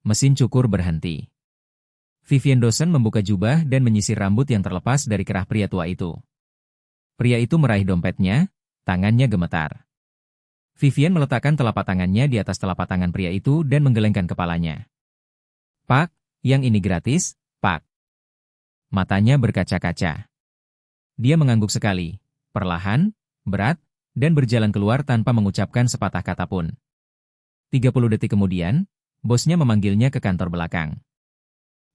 Mesin cukur berhenti. Vivian Dawson membuka jubah dan menyisir rambut yang terlepas dari kerah pria tua itu. Pria itu meraih dompetnya, tangannya gemetar. Vivian meletakkan telapak tangannya di atas telapak tangan pria itu dan menggelengkan kepalanya. "Pak, yang ini gratis, Pak." Matanya berkaca-kaca. Dia mengangguk sekali, perlahan, berat, dan berjalan keluar tanpa mengucapkan sepatah kata pun. 30 detik kemudian, bosnya memanggilnya ke kantor belakang.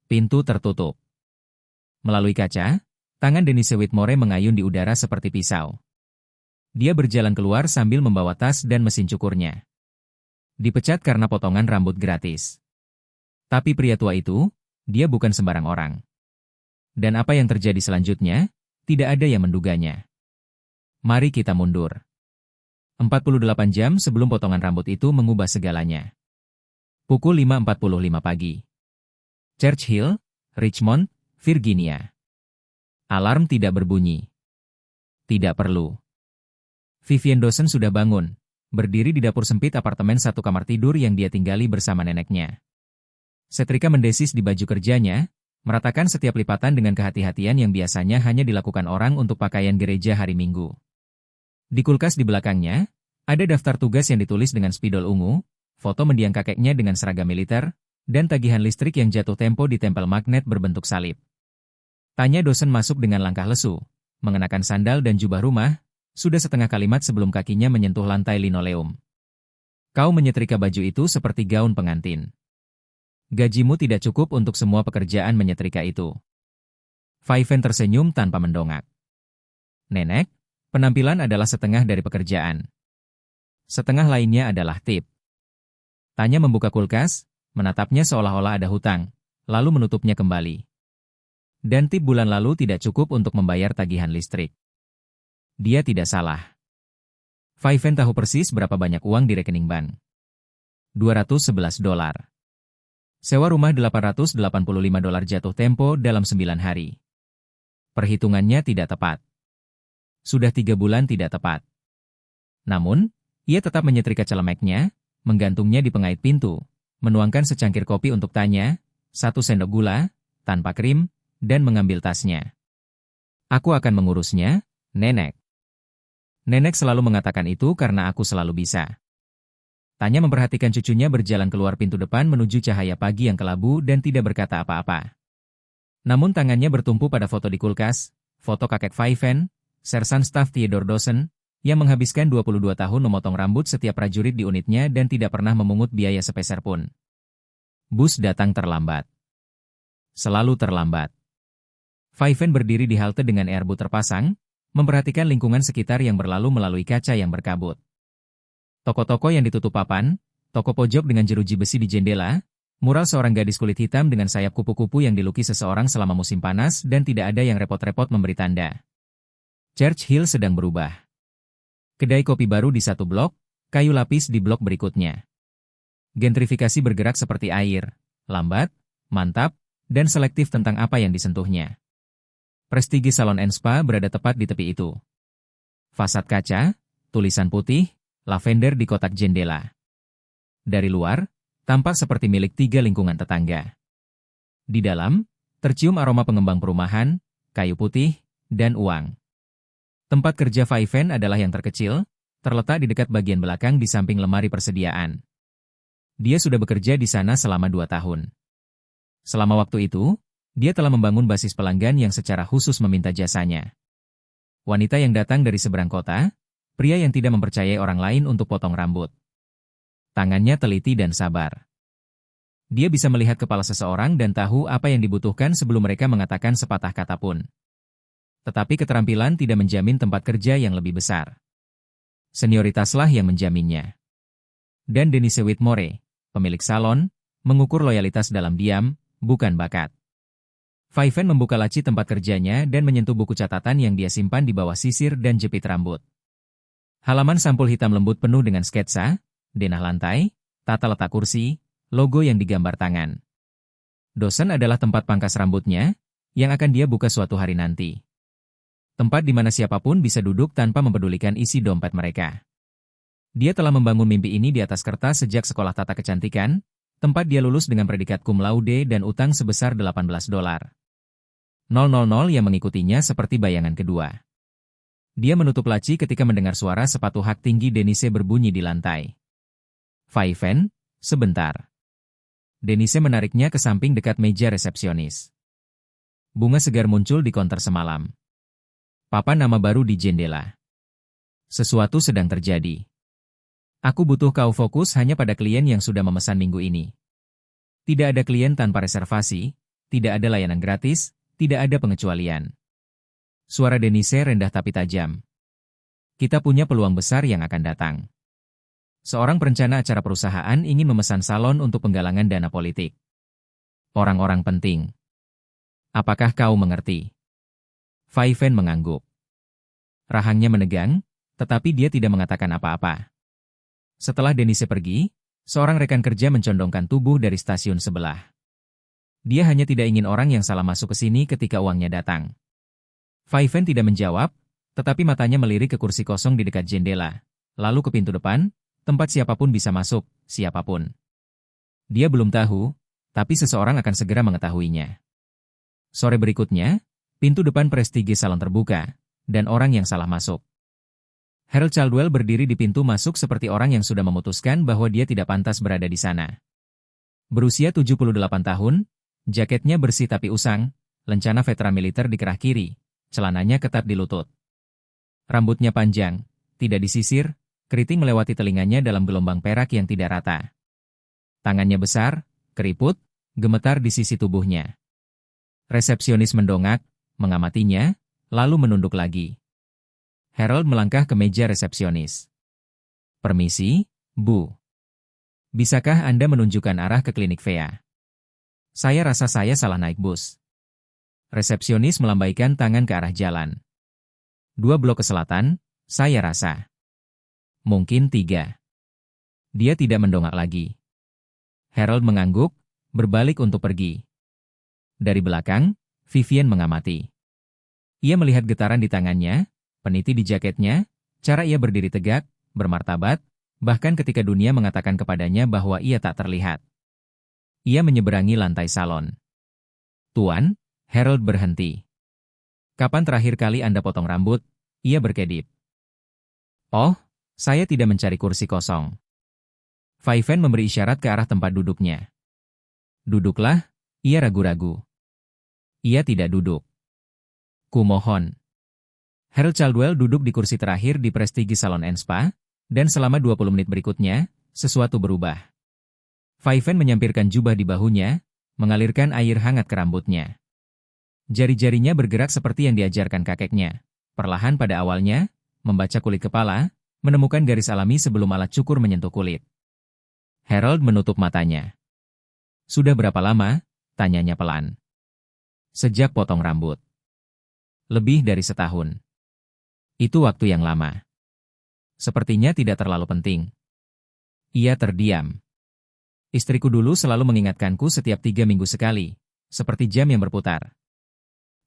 Pintu tertutup. Melalui kaca, tangan Denise Whitmore mengayun di udara seperti pisau. Dia berjalan keluar sambil membawa tas dan mesin cukurnya. Dipecat karena potongan rambut gratis. Tapi pria tua itu, dia bukan sembarang orang. Dan apa yang terjadi selanjutnya, tidak ada yang menduganya. Mari kita mundur. 48 jam sebelum potongan rambut itu mengubah segalanya. Pukul 5.45 pagi. Churchill, Richmond, Virginia. Alarm tidak berbunyi. Tidak perlu. Vivian Dawson sudah bangun, berdiri di dapur sempit apartemen satu kamar tidur yang dia tinggali bersama neneknya. Setrika mendesis di baju kerjanya, meratakan setiap lipatan dengan kehati-hatian yang biasanya hanya dilakukan orang untuk pakaian gereja hari Minggu. Di kulkas di belakangnya, ada daftar tugas yang ditulis dengan spidol ungu, foto mendiang kakeknya dengan seragam militer, dan tagihan listrik yang jatuh tempo ditempel magnet berbentuk salib. Tanya Dawson masuk dengan langkah lesu, mengenakan sandal dan jubah rumah, sudah setengah kalimat sebelum kakinya menyentuh lantai linoleum. "Kau menyetrika baju itu seperti gaun pengantin. Gajimu tidak cukup untuk semua pekerjaan menyetrika itu." Vivian tersenyum tanpa mendongak. "Nenek, penampilan adalah setengah dari pekerjaan. Setengah lainnya adalah tip." Tanya membuka kulkas, menatapnya seolah-olah ada hutang, lalu menutupnya kembali. Dan tip bulan lalu tidak cukup untuk membayar tagihan listrik. Dia tidak salah. Vivian tahu persis berapa banyak uang di rekening bank. $211. Sewa rumah $885 jatuh tempo dalam 9 hari. Perhitungannya tidak tepat. Sudah 3 bulan tidak tepat. Namun, ia tetap menyetrika celemeknya, menggantungnya di pengait pintu, menuangkan secangkir kopi untuk Tanya, 1 sendok gula, tanpa krim, dan mengambil tasnya. "Aku akan mengurusnya, Nenek." Nenek selalu mengatakan itu karena aku selalu bisa. Tanya memperhatikan cucunya berjalan keluar pintu depan menuju cahaya pagi yang kelabu dan tidak berkata apa-apa. Namun tangannya bertumpu pada foto di kulkas, foto kakek Vivian, Sersan Staf Theodore Dawson, yang menghabiskan 22 tahun memotong rambut setiap prajurit di unitnya dan tidak pernah memungut biaya sepeser pun. Bus datang terlambat. Selalu terlambat. Vivian berdiri di halte dengan airboot terpasang, memperhatikan lingkungan sekitar yang berlalu melalui kaca yang berkabut. Toko-toko yang ditutup papan, toko pojok dengan jeruji besi di jendela, mural seorang gadis kulit hitam dengan sayap kupu-kupu yang dilukis seseorang selama musim panas dan tidak ada yang repot-repot memberi tanda. Churchill sedang berubah. Kedai kopi baru di satu blok, kayu lapis di blok berikutnya. Gentrifikasi bergerak seperti air, lambat, mantap, dan selektif tentang apa yang disentuhnya. Prestigi Salon and Spa berada tepat di tepi itu. Fasad kaca, tulisan putih, lavender di kotak jendela. Dari luar, tampak seperti milik 3 lingkungan tetangga. Di dalam, tercium aroma pengembang perumahan, kayu putih, dan uang. Tempat kerja Vivian adalah yang terkecil, terletak di dekat bagian belakang di samping lemari persediaan. Dia sudah bekerja di sana selama 2 tahun. Selama waktu itu, dia telah membangun basis pelanggan yang secara khusus meminta jasanya. Wanita yang datang dari seberang kota, pria yang tidak mempercayai orang lain untuk potong rambut. Tangannya teliti dan sabar. Dia bisa melihat kepala seseorang dan tahu apa yang dibutuhkan sebelum mereka mengatakan sepatah kata pun. Tetapi keterampilan tidak menjamin tempat kerja yang lebih besar. Senioritaslah yang menjaminnya. Dan Denise Whitmore, pemilik salon, mengukur loyalitas dalam diam, bukan bakat. Vivian membuka laci tempat kerjanya dan menyentuh buku catatan yang dia simpan di bawah sisir dan jepit rambut. Halaman sampul hitam lembut penuh dengan sketsa, denah lantai, tata letak kursi, logo yang digambar tangan. Dawson adalah tempat pangkas rambutnya, yang akan dia buka suatu hari nanti. Tempat di mana siapapun bisa duduk tanpa mempedulikan isi dompet mereka. Dia telah membangun mimpi ini di atas kertas sejak sekolah tata kecantikan, Tempat dia lulus dengan predikat cum laude dan utang sebesar $18. yang mengikutinya seperti bayangan kedua. Dia menutup laci ketika mendengar suara sepatu hak tinggi Denise berbunyi di lantai. Faiven, sebentar. Denise menariknya ke samping dekat meja resepsionis. Bunga segar muncul di konter semalam. Papan nama baru di jendela. Sesuatu sedang terjadi. Aku butuh kau fokus hanya pada klien yang sudah memesan minggu ini. Tidak ada klien tanpa reservasi, tidak ada layanan gratis, tidak ada pengecualian. Suara Denise rendah tapi tajam. Kita punya peluang besar yang akan datang. Seorang perencana acara perusahaan ingin memesan salon untuk penggalangan dana politik. Orang-orang penting. Apakah kau mengerti? Faiven mengangguk. Rahangnya menegang, tetapi dia tidak mengatakan apa-apa. Setelah Denise pergi, seorang rekan kerja mencondongkan tubuh dari stasiun sebelah. Dia hanya tidak ingin orang yang salah masuk ke sini ketika uangnya datang. Faiven tidak menjawab, tetapi matanya melirik ke kursi kosong di dekat jendela, lalu ke pintu depan, tempat siapapun bisa masuk, siapapun. Dia belum tahu, tapi seseorang akan segera mengetahuinya. Sore berikutnya, pintu depan Prestige Salon terbuka, dan orang yang salah masuk. Harold Caldwell berdiri di pintu masuk seperti orang yang sudah memutuskan bahwa dia tidak pantas berada di sana. Berusia 78 tahun, jaketnya bersih tapi usang, lencana veteran militer di kerah kiri, celananya ketat di lutut. Rambutnya panjang, tidak disisir, keriting melewati telinganya dalam gelombang perak yang tidak rata. Tangannya besar, keriput, gemetar di sisi tubuhnya. Resepsionis mendongak, mengamatinya, lalu menunduk lagi. Harold melangkah ke meja resepsionis. Permisi, Bu. Bisakah Anda menunjukkan arah ke klinik Vea? Saya rasa saya salah naik bus. Resepsionis melambaikan tangan ke arah jalan. 2 blok ke selatan, saya rasa. Mungkin 3. Dia tidak mendongak lagi. Harold mengangguk, berbalik untuk pergi. Dari belakang, Vivian mengamati. Ia melihat getaran di tangannya, peniti di jaketnya, cara ia berdiri tegak, bermartabat, bahkan ketika dunia mengatakan kepadanya bahwa ia tak terlihat. Ia menyeberangi lantai salon. Tuan, Harold berhenti. Kapan terakhir kali Anda potong rambut? Ia berkedip. Oh, saya tidak mencari kursi kosong. Faiven memberi isyarat ke arah tempat duduknya. Duduklah, ia ragu-ragu. Ia tidak duduk. Kumohon. Harold Caldwell duduk di kursi terakhir di Prestige Salon & Spa, dan selama 20 menit berikutnya, sesuatu berubah. Faiven menyampirkan jubah di bahunya, mengalirkan air hangat ke rambutnya. Jari-jarinya bergerak seperti yang diajarkan kakeknya. Perlahan pada awalnya, membaca kulit kepala, menemukan garis alami sebelum alat cukur menyentuh kulit. Harold menutup matanya. Sudah berapa lama? Tanyanya pelan. Sejak potong rambut. Lebih dari setahun. Itu waktu yang lama. Sepertinya tidak terlalu penting. Ia terdiam. Istriku dulu selalu mengingatkanku setiap 3 minggu sekali, seperti jam yang berputar.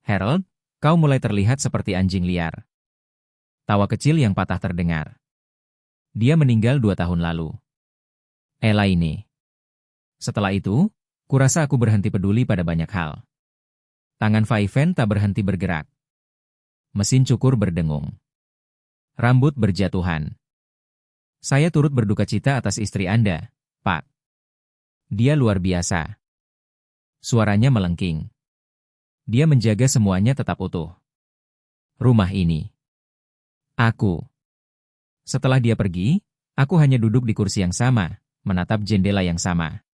Harold, kau mulai terlihat seperti anjing liar. Tawa kecil yang patah terdengar. Dia meninggal 2 tahun lalu. Elaine. Setelah itu, kurasa aku berhenti peduli pada banyak hal. Tangan Faiven tak berhenti bergerak. Mesin cukur berdengung. Rambut berjatuhan. Saya turut berduka cita atas istri Anda, Pak. Dia luar biasa. Suaranya melengking. Dia menjaga semuanya tetap utuh. Rumah ini. Aku. Setelah dia pergi, aku hanya duduk di kursi yang sama, menatap jendela yang sama.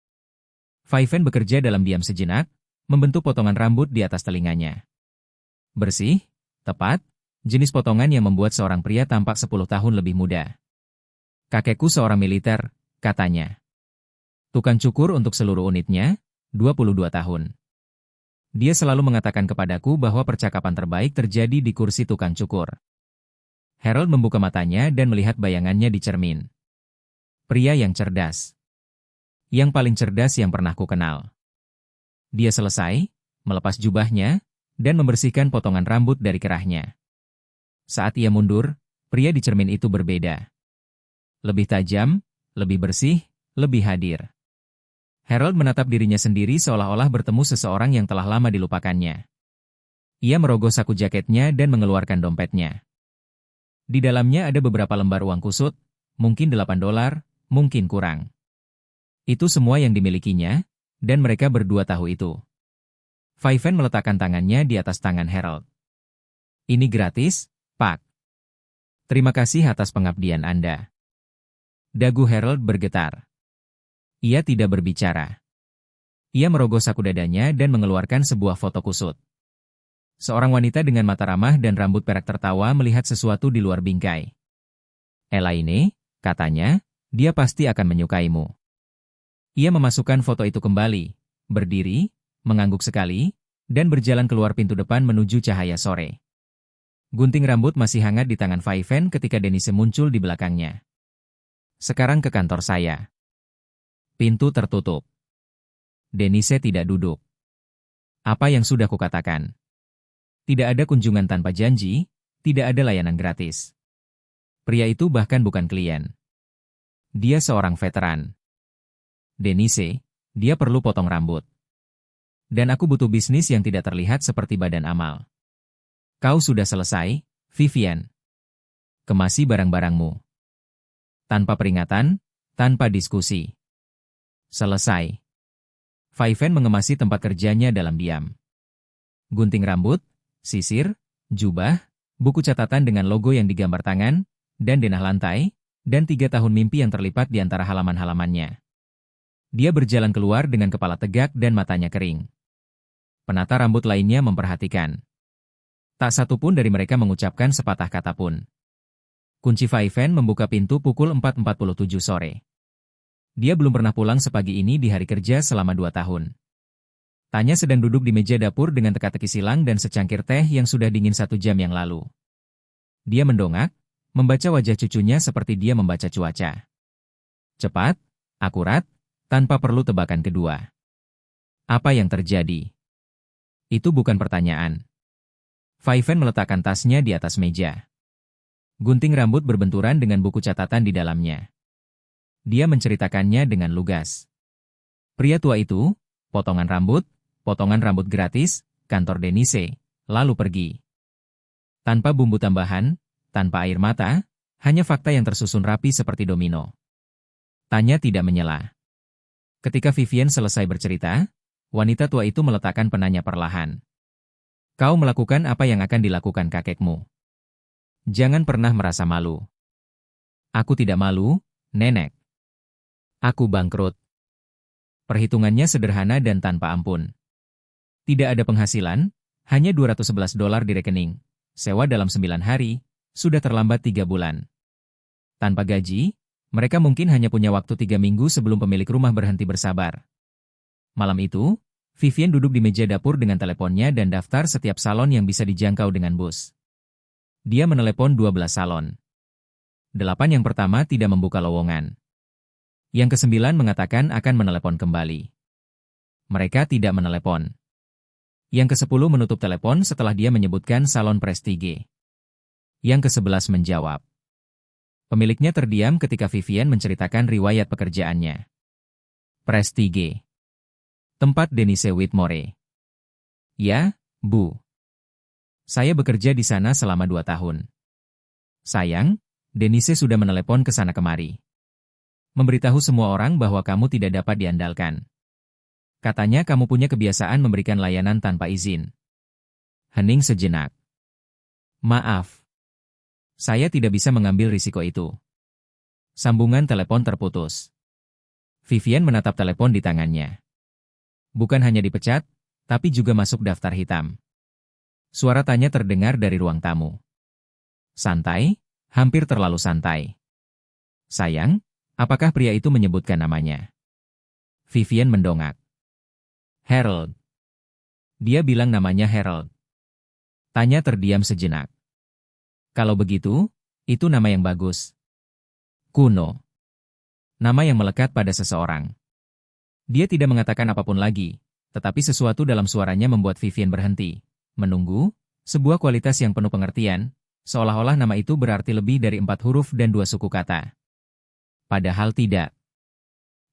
Faiven bekerja dalam diam sejenak, membentuk potongan rambut di atas telinganya. Bersih, tepat, jenis potongan yang membuat seorang pria tampak 10 tahun lebih muda. Kakekku seorang militer, katanya. Tukang cukur untuk seluruh unitnya, 22 tahun. Dia selalu mengatakan kepadaku bahwa percakapan terbaik terjadi di kursi tukang cukur. Harold membuka matanya dan melihat bayangannya di cermin. Pria yang cerdas. Yang paling cerdas yang pernah kukenal. Dia selesai, melepas jubahnya, dan membersihkan potongan rambut dari kerahnya. Saat ia mundur, pria di cermin itu berbeda. Lebih tajam, lebih bersih, lebih hadir. Harold menatap dirinya sendiri seolah-olah bertemu seseorang yang telah lama dilupakannya. Ia merogoh saku jaketnya dan mengeluarkan dompetnya. Di dalamnya ada beberapa lembar uang kusut, mungkin $8, mungkin kurang. Itu semua yang dimilikinya, dan mereka berdua tahu itu. Faiven meletakkan tangannya di atas tangan Harold. Ini gratis, Pak. Terima kasih atas pengabdian Anda. Dagu Harold bergetar. Ia tidak berbicara. Ia merogoh saku dadanya dan mengeluarkan sebuah foto kusut. Seorang wanita dengan mata ramah dan rambut perak tertawa melihat sesuatu di luar bingkai. Elaine, katanya, dia pasti akan menyukaimu. Ia memasukkan foto itu kembali, berdiri, mengangguk sekali, dan berjalan keluar pintu depan menuju cahaya sore. Gunting rambut masih hangat di tangan Faiven ketika Denise muncul di belakangnya. Sekarang ke kantor saya. Pintu tertutup. Denise tidak duduk. Apa yang sudah kukatakan? Tidak ada kunjungan tanpa janji, tidak ada layanan gratis. Pria itu bahkan bukan klien. Dia seorang veteran. Denise, dia perlu potong rambut. Dan aku butuh bisnis yang tidak terlihat seperti badan amal. Kau sudah selesai, Vivian. Kemasi barang-barangmu. Tanpa peringatan, tanpa diskusi. Selesai. Faiven mengemasi tempat kerjanya dalam diam. Gunting rambut, sisir, jubah, buku catatan dengan logo yang digambar tangan, dan denah lantai, dan 3 tahun mimpi yang terlipat di antara halaman-halamannya. Dia berjalan keluar dengan kepala tegak dan matanya kering. Penata rambut lainnya memperhatikan. Tak satu pun dari mereka mengucapkan sepatah kata pun. Kunci Faiven membuka pintu pukul 4.47 sore. Dia belum pernah pulang sepagi ini di hari kerja selama 2 tahun. Tanya sedang duduk di meja dapur dengan teka-teki silang dan secangkir teh yang sudah dingin 1 jam yang lalu. Dia mendongak, membaca wajah cucunya seperti dia membaca cuaca. Cepat, akurat, tanpa perlu tebakan kedua. Apa yang terjadi? Itu bukan pertanyaan. Faiven meletakkan tasnya di atas meja. Gunting rambut berbenturan dengan buku catatan di dalamnya. Dia menceritakannya dengan lugas. Pria tua itu, potongan rambut gratis, kantor Denise, lalu pergi. Tanpa bumbu tambahan, tanpa air mata, hanya fakta yang tersusun rapi seperti domino. Tanya tidak menyela. Ketika Vivian selesai bercerita, wanita tua itu meletakkan penanya perlahan. Kau melakukan apa yang akan dilakukan kakekmu. Jangan pernah merasa malu. Aku tidak malu, nenek. Aku bangkrut. Perhitungannya sederhana dan tanpa ampun. Tidak ada penghasilan, hanya $211 di rekening. Sewa dalam 9 hari, sudah terlambat 3 bulan. Tanpa gaji, mereka mungkin hanya punya waktu 3 minggu sebelum pemilik rumah berhenti bersabar. Malam itu, Vivian duduk di meja dapur dengan teleponnya dan daftar setiap salon yang bisa dijangkau dengan bus. Dia menelepon 12 salon. 8 yang pertama tidak membuka lowongan. Yang ke-9 mengatakan akan menelepon kembali. Mereka tidak menelepon. Yang ke-10 menutup telepon setelah dia menyebutkan salon Prestige. Yang ke-11 menjawab. Pemiliknya terdiam ketika Vivian menceritakan riwayat pekerjaannya. Prestige. Tempat Denise Whitmore. Ya, Bu. Saya bekerja di sana selama 2 tahun. Sayang, Denise sudah menelepon ke sana kemari. Memberitahu semua orang bahwa kamu tidak dapat diandalkan. Katanya kamu punya kebiasaan memberikan layanan tanpa izin. Hening sejenak. Maaf. Saya tidak bisa mengambil risiko itu. Sambungan telepon terputus. Vivian menatap telepon di tangannya. Bukan hanya dipecat, tapi juga masuk daftar hitam. Suara tanya terdengar dari ruang tamu. Santai, hampir terlalu santai. Sayang, apakah pria itu menyebutkan namanya? Vivian mendongak. Harold. Dia bilang namanya Harold. Tanya terdiam sejenak. Kalau begitu, itu nama yang bagus. Kuno. Nama yang melekat pada seseorang. Dia tidak mengatakan apapun lagi, tetapi sesuatu dalam suaranya membuat Vivian berhenti. Menunggu, sebuah kualitas yang penuh pengertian, seolah-olah nama itu berarti lebih dari 4 huruf dan 2 suku kata. Padahal tidak.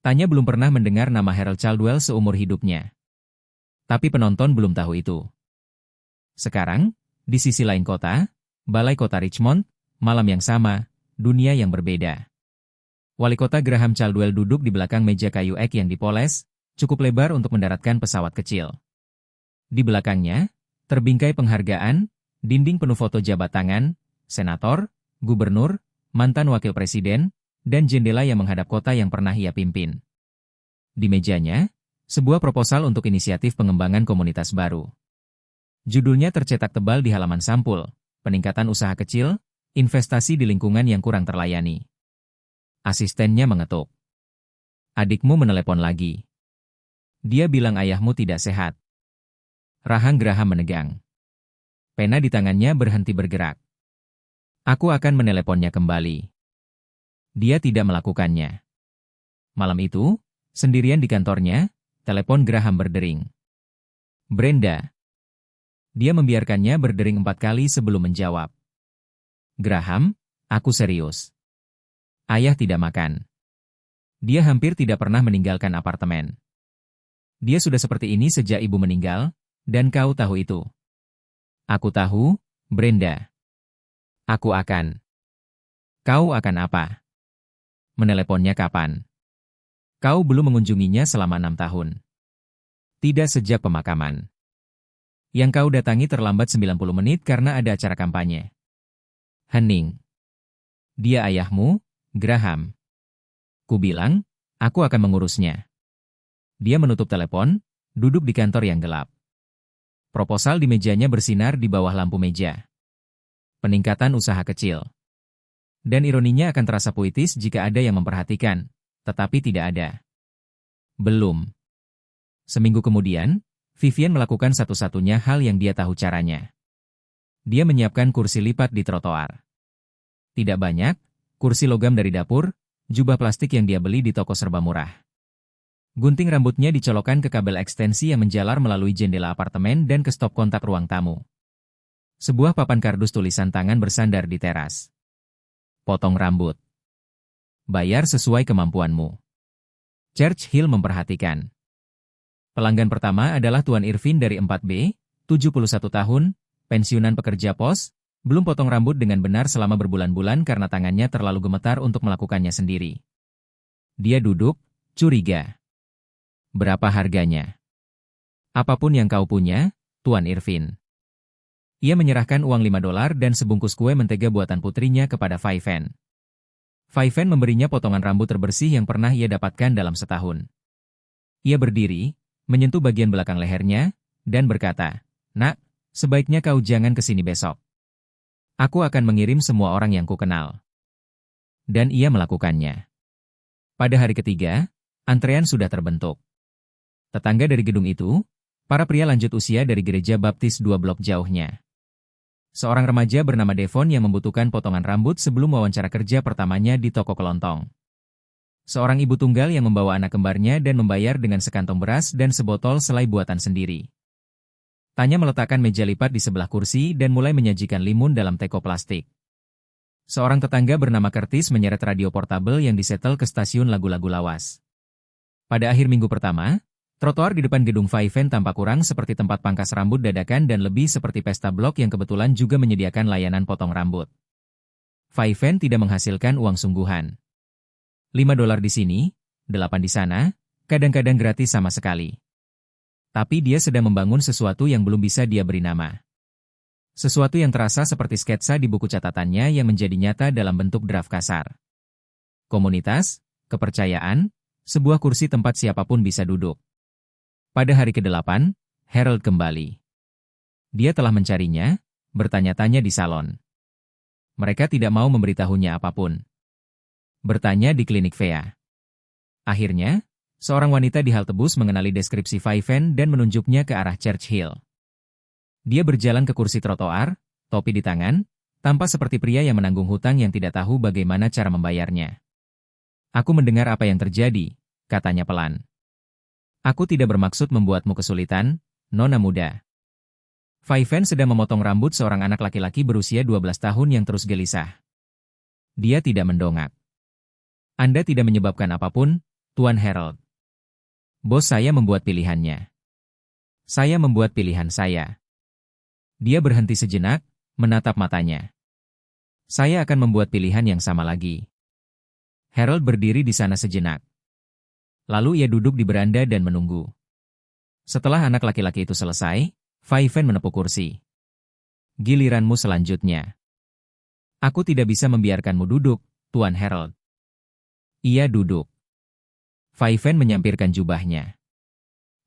Tanya belum pernah mendengar nama Harold Caldwell seumur hidupnya. Tapi penonton belum tahu itu. Sekarang, di sisi lain kota, Balai Kota Richmond, malam yang sama, dunia yang berbeda. Wali kota Graham Caldwell duduk di belakang meja kayu ek yang dipoles, cukup lebar untuk mendaratkan pesawat kecil. Di belakangnya, terbingkai penghargaan, dinding penuh foto jabat tangan, senator, gubernur, mantan wakil presiden, dan jendela yang menghadap kota yang pernah ia pimpin. Di mejanya, sebuah proposal untuk inisiatif pengembangan komunitas baru. Judulnya tercetak tebal di halaman sampul, peningkatan usaha kecil, investasi di lingkungan yang kurang terlayani. Asistennya mengetuk. Adikmu menelepon lagi. Dia bilang ayahmu tidak sehat. Rahang Graham menegang. Pena di tangannya berhenti bergerak. Aku akan meneleponnya kembali. Dia tidak melakukannya. Malam itu, sendirian di kantornya, telepon Graham berdering. Brenda. Dia membiarkannya berdering 4 kali sebelum menjawab. Graham, aku serius. Ayah tidak makan. Dia hampir tidak pernah meninggalkan apartemen. Dia sudah seperti ini sejak ibu meninggal, dan kau tahu itu. Aku tahu, Brenda. Aku akan. Kau akan apa? Meneleponnya kapan? Kau belum mengunjunginya selama 6 tahun. Tidak sejak pemakaman. Yang kau datangi terlambat 90 menit karena ada acara kampanye. Hening. Dia ayahmu, Graham. Ku bilang, aku akan mengurusnya. Dia menutup telepon, duduk di kantor yang gelap. Proposal di mejanya bersinar di bawah lampu meja. Peningkatan usaha kecil. Dan ironinya akan terasa puitis jika ada yang memperhatikan, tetapi tidak ada. Belum. Seminggu kemudian, Vivian melakukan satu-satunya hal yang dia tahu caranya. Dia menyiapkan kursi lipat di trotoar. Tidak banyak, kursi logam dari dapur, jubah plastik yang dia beli di toko serba murah. Gunting rambutnya dicolokkan ke kabel ekstensi yang menjalar melalui jendela apartemen dan ke stop kontak ruang tamu. Sebuah papan kardus tulisan tangan bersandar di teras. Potong rambut. Bayar sesuai kemampuanmu. Churchill memperhatikan. Pelanggan pertama adalah Tuan Irvin dari 4B, 71 tahun, pensiunan pekerja pos, belum potong rambut dengan benar selama berbulan-bulan karena tangannya terlalu gemetar untuk melakukannya sendiri. Dia duduk, curiga. Berapa harganya? Apapun yang kau punya, Tuan Irvin. Ia menyerahkan uang $5 dan sebungkus kue mentega buatan putrinya kepada Vivian. Vivian memberinya potongan rambut terbersih yang pernah ia dapatkan dalam setahun. Ia berdiri, menyentuh bagian belakang lehernya, dan berkata, "Nak, sebaiknya kau jangan ke sini besok. Aku akan mengirim semua orang yang kukenal." Dan ia melakukannya. Pada hari ketiga, antrean sudah terbentuk. Tetangga dari gedung itu, para pria lanjut usia dari gereja baptis 2 blok jauhnya. Seorang remaja bernama Devon yang membutuhkan potongan rambut sebelum wawancara kerja pertamanya di toko kelontong. Seorang ibu tunggal yang membawa anak kembarnya dan membayar dengan sekantong beras dan sebotol selai buatan sendiri. Tanya meletakkan meja lipat di sebelah kursi dan mulai menyajikan limun dalam teko plastik. Seorang tetangga bernama Curtis menyeret radio portabel yang disetel ke stasiun lagu-lagu lawas. Pada akhir minggu pertama, trotoar di depan gedung Vivian tampak kurang seperti tempat pangkas rambut dadakan dan lebih seperti pesta blok yang kebetulan juga menyediakan layanan potong rambut. Vivian tidak menghasilkan uang sungguhan. $5 di sini, 8 di sana, kadang-kadang gratis sama sekali. Tapi dia sedang membangun sesuatu yang belum bisa dia beri nama. Sesuatu yang terasa seperti sketsa di buku catatannya yang menjadi nyata dalam bentuk draft kasar. Komunitas, kepercayaan, sebuah kursi tempat siapapun bisa duduk. Pada hari ke-8, Harold kembali. Dia telah mencarinya, bertanya-tanya di salon. Mereka tidak mau memberitahunya apapun. Bertanya di klinik Vea. Akhirnya, seorang wanita di halte bus mengenali deskripsi Vivian dan menunjuknya ke arah Churchill. Dia berjalan ke kursi trotoar, topi di tangan, tampak seperti pria yang menanggung hutang yang tidak tahu bagaimana cara membayarnya. "Aku mendengar apa yang terjadi," katanya pelan. "Aku tidak bermaksud membuatmu kesulitan, nona muda." Vivian sedang memotong rambut seorang anak laki-laki berusia 12 tahun yang terus gelisah. Dia tidak mendongak. "Anda tidak menyebabkan apapun, Tuan Harold. Bos saya membuat pilihannya. Saya membuat pilihan saya. Dia berhenti sejenak, menatap matanya. Saya akan membuat pilihan yang sama lagi. Harold berdiri di sana sejenak. Lalu ia duduk di beranda dan menunggu. Setelah anak laki-laki itu selesai, Fai Fen menepuk kursi. Giliranmu selanjutnya. Aku tidak bisa membiarkanmu duduk, Tuan Harold. Ia duduk. Fai Fen menyampirkan jubahnya.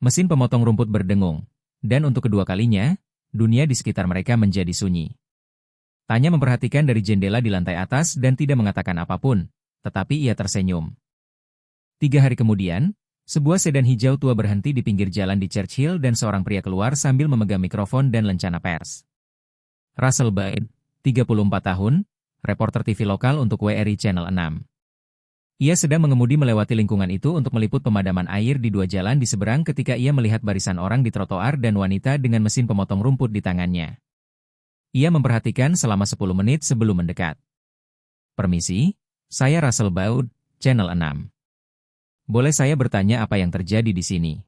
Mesin pemotong rumput berdengung, dan untuk kedua kalinya, dunia di sekitar mereka menjadi sunyi. Tanya memperhatikan dari jendela di lantai atas dan tidak mengatakan apapun, tetapi ia tersenyum. 3 hari kemudian, sebuah sedan hijau tua berhenti di pinggir jalan di Churchill dan seorang pria keluar sambil memegang mikrofon dan lencana pers. Russell Byrd, 34 tahun, reporter TV lokal untuk WRI Channel 6. Ia sedang mengemudi melewati lingkungan itu untuk meliput pemadaman air di 2 jalan di seberang ketika ia melihat barisan orang di trotoar dan wanita dengan mesin pemotong rumput di tangannya. Ia memperhatikan selama 10 menit sebelum mendekat. Permisi, saya Russell Byrd, Channel 6. Boleh saya bertanya apa yang terjadi di sini?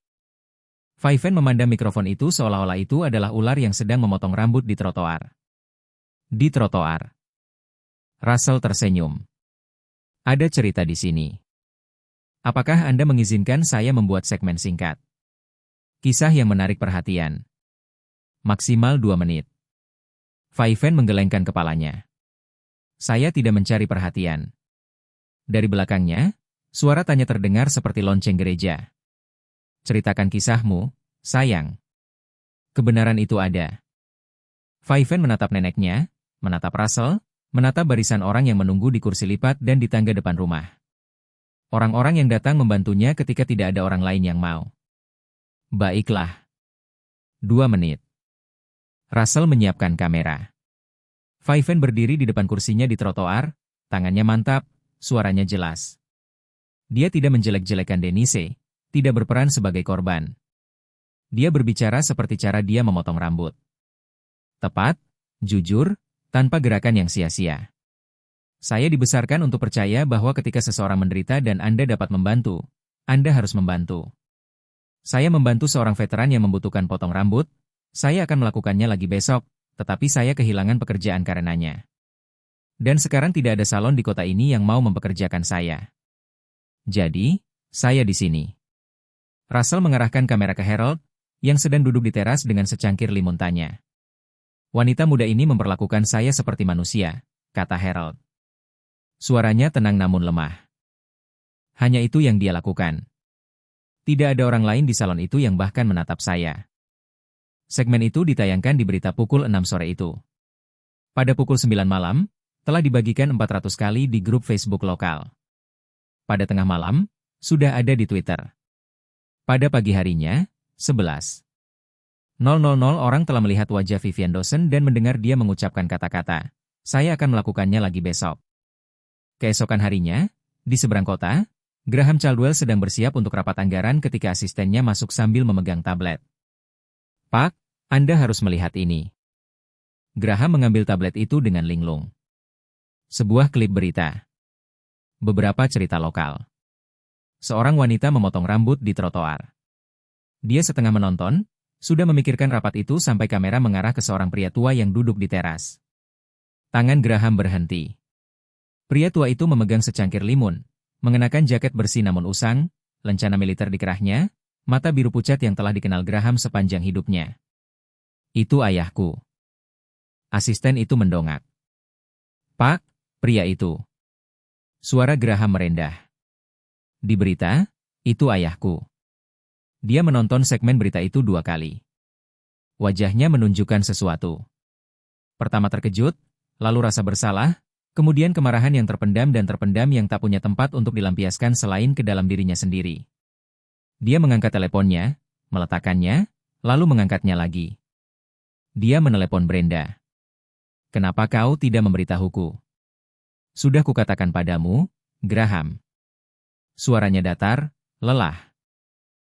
Fai Fen memandang mikrofon itu seolah-olah itu adalah ular yang sedang memotong rambut di trotoar. Di trotoar. Russell tersenyum. Ada cerita di sini. Apakah Anda mengizinkan saya membuat segmen singkat? Kisah yang menarik perhatian. Maksimal 2 menit. Fai Fen menggelengkan kepalanya. Saya tidak mencari perhatian. Dari belakangnya, suara tanya terdengar seperti lonceng gereja. Ceritakan kisahmu, sayang. Kebenaran itu ada. Fai Fen menatap neneknya, menatap Russell, menatap barisan orang yang menunggu di kursi lipat dan di tangga depan rumah. Orang-orang yang datang membantunya ketika tidak ada orang lain yang mau. Baiklah. 2 menit. Russell menyiapkan kamera. Fai Fen berdiri di depan kursinya di trotoar, tangannya mantap, suaranya jelas. Dia tidak menjelek-jelekan Denise, tidak berperan sebagai korban. Dia berbicara seperti cara dia memotong rambut. Tepat, jujur, tanpa gerakan yang sia-sia. Saya dibesarkan untuk percaya bahwa ketika seseorang menderita dan Anda dapat membantu, Anda harus membantu. Saya membantu seorang veteran yang membutuhkan potong rambut, saya akan melakukannya lagi besok, tetapi saya kehilangan pekerjaan karenanya. Dan sekarang tidak ada salon di kota ini yang mau mempekerjakan saya. Jadi, saya di sini. Russell mengarahkan kamera ke Harold, yang sedang duduk di teras dengan secangkir limun tanya. Wanita muda ini memperlakukan saya seperti manusia, kata Harold. Suaranya tenang namun lemah. Hanya itu yang dia lakukan. Tidak ada orang lain di salon itu yang bahkan menatap saya. Segmen itu ditayangkan di berita pukul 6 sore itu. Pada pukul 9 malam, telah dibagikan 400 kali di grup Facebook lokal. Pada tengah malam, sudah ada di Twitter. Pada pagi harinya, 11.00 orang telah melihat wajah Vivian Dawson dan mendengar dia mengucapkan kata-kata, saya akan melakukannya lagi besok. Keesokan harinya, di seberang kota, Graham Caldwell sedang bersiap untuk rapat anggaran ketika asistennya masuk sambil memegang tablet. Pak, Anda harus melihat ini. Graham mengambil tablet itu dengan linglung. Sebuah klip berita. Beberapa cerita lokal. Seorang wanita memotong rambut di trotoar. Dia setengah menonton, sudah memikirkan rapat itu sampai kamera mengarah ke seorang pria tua yang duduk di teras. Tangan Graham berhenti. Pria tua itu memegang secangkir limun, mengenakan jaket bersih namun usang, lencana militer di kerahnya, mata biru pucat yang telah dikenal Graham sepanjang hidupnya. Itu ayahku. Asisten itu mendongak. Pak, pria itu. Suara Graham merendah. Di berita, itu ayahku. Dia menonton segmen berita itu 2 kali. Wajahnya menunjukkan sesuatu. Pertama terkejut, lalu rasa bersalah, kemudian kemarahan yang terpendam dan terpendam yang tak punya tempat untuk dilampiaskan selain ke dalam dirinya sendiri. Dia mengangkat teleponnya, meletakkannya, lalu mengangkatnya lagi. Dia menelepon Brenda. Kenapa kau tidak memberitahuku? Sudah kukatakan padamu, Graham. Suaranya datar, lelah.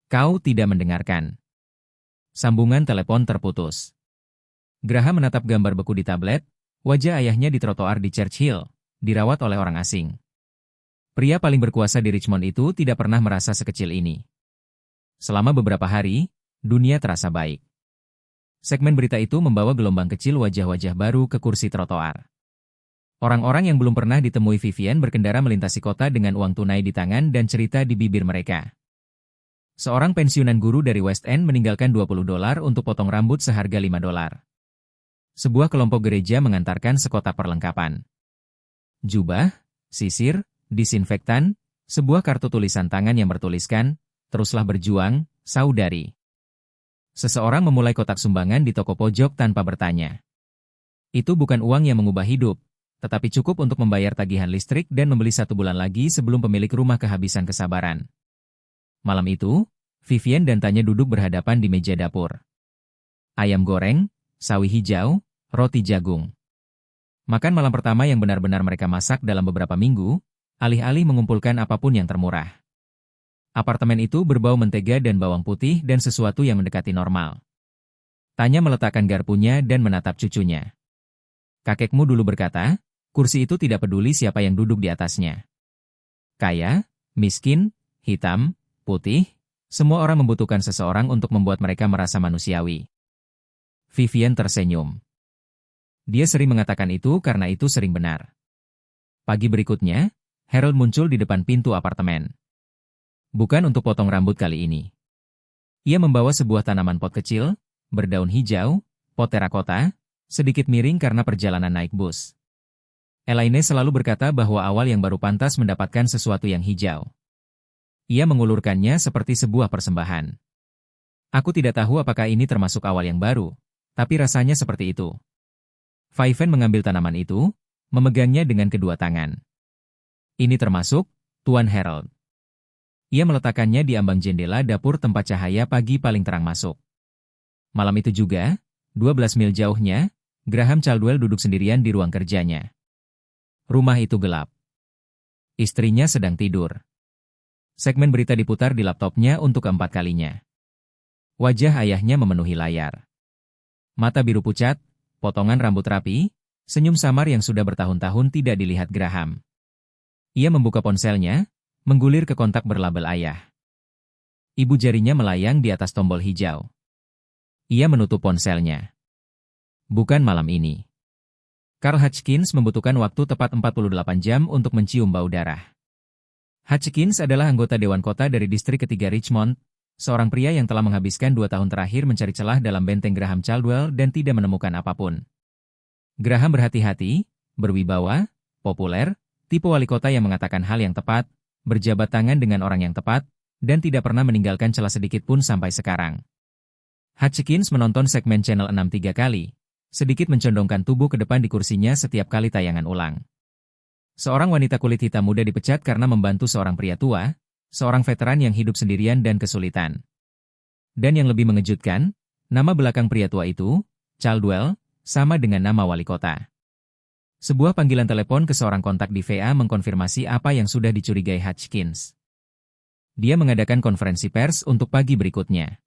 Kau tidak mendengarkan. Sambungan telepon terputus. Graham menatap gambar beku di tablet, wajah ayahnya di trotoar di Churchill, dirawat oleh orang asing. Pria paling berkuasa di Richmond itu tidak pernah merasa sekecil ini. Selama beberapa hari, dunia terasa baik. Segmen berita itu membawa gelombang kecil wajah-wajah baru ke kursi trotoar. Orang-orang yang belum pernah ditemui Vivian berkendara melintasi kota dengan uang tunai di tangan dan cerita di bibir mereka. Seorang pensiunan guru dari West End meninggalkan $20 untuk potong rambut seharga $5. Sebuah kelompok gereja mengantarkan sekotak perlengkapan. Jubah, sisir, disinfektan, sebuah kartu tulisan tangan yang bertuliskan, "Teruslah berjuang, saudari." Seseorang memulai kotak sumbangan di toko pojok tanpa bertanya. Itu bukan uang yang mengubah hidup, tetapi cukup untuk membayar tagihan listrik dan membeli 1 bulan lagi sebelum pemilik rumah kehabisan kesabaran. Malam itu, Vivian dan Tanya duduk berhadapan di meja dapur. Ayam goreng, sawi hijau, roti jagung. Makan malam pertama yang benar-benar mereka masak dalam beberapa minggu, alih-alih mengumpulkan apapun yang termurah. Apartemen itu berbau mentega dan bawang putih dan sesuatu yang mendekati normal. Tanya meletakkan garpunya dan menatap cucunya. "Kakekmu dulu berkata, kursi itu tidak peduli siapa yang duduk di atasnya. Kaya, miskin, hitam, putih, semua orang membutuhkan seseorang untuk membuat mereka merasa manusiawi." Vivian tersenyum. Dia sering mengatakan itu karena itu sering benar. Pagi berikutnya, Harold muncul di depan pintu apartemen. Bukan untuk potong rambut kali ini. Ia membawa sebuah tanaman pot kecil, berdaun hijau, pot terakota, sedikit miring karena perjalanan naik bus. Elaine selalu berkata bahwa awal yang baru pantas mendapatkan sesuatu yang hijau. Ia mengulurkannya seperti sebuah persembahan. "Aku tidak tahu apakah ini termasuk awal yang baru, tapi rasanya seperti itu." Vivian mengambil tanaman itu, memegangnya dengan kedua tangan. "Ini termasuk, Tuan Harold." Ia meletakkannya di ambang jendela dapur tempat cahaya pagi paling terang masuk. Malam itu juga, 12 mil jauhnya, Graham Caldwell duduk sendirian di ruang kerjanya. Rumah itu gelap. Istrinya sedang tidur. Segmen berita diputar di laptopnya untuk keempat kalinya. Wajah ayahnya memenuhi layar. Mata biru pucat, potongan rambut rapi, senyum samar yang sudah bertahun-tahun tidak dilihat Graham. Ia membuka ponselnya, menggulir ke kontak berlabel ayah. Ibu jarinya melayang di atas tombol hijau. Ia menutup ponselnya. Bukan malam ini. Carl Hutchins membutuhkan waktu tepat 48 jam untuk mencium bau darah. Hutchins adalah anggota Dewan Kota dari Distrik Ketiga Richmond, seorang pria yang telah menghabiskan 2 tahun terakhir mencari celah dalam benteng Graham Caldwell dan tidak menemukan apapun. Graham berhati-hati, berwibawa, populer, tipe wali kota yang mengatakan hal yang tepat, berjabat tangan dengan orang yang tepat, dan tidak pernah meninggalkan celah sedikit pun sampai sekarang. Hutchins menonton segmen Channel 6 3 kali, sedikit mencondongkan tubuh ke depan di kursinya setiap kali tayangan ulang. Seorang wanita kulit hitam muda dipecat karena membantu seorang pria tua, seorang veteran yang hidup sendirian dan kesulitan. Dan yang lebih mengejutkan, nama belakang pria tua itu, Caldwell, sama dengan nama wali kota. Sebuah panggilan telepon ke seorang kontak di VA mengkonfirmasi apa yang sudah dicurigai Hutchins. Dia mengadakan konferensi pers untuk pagi berikutnya.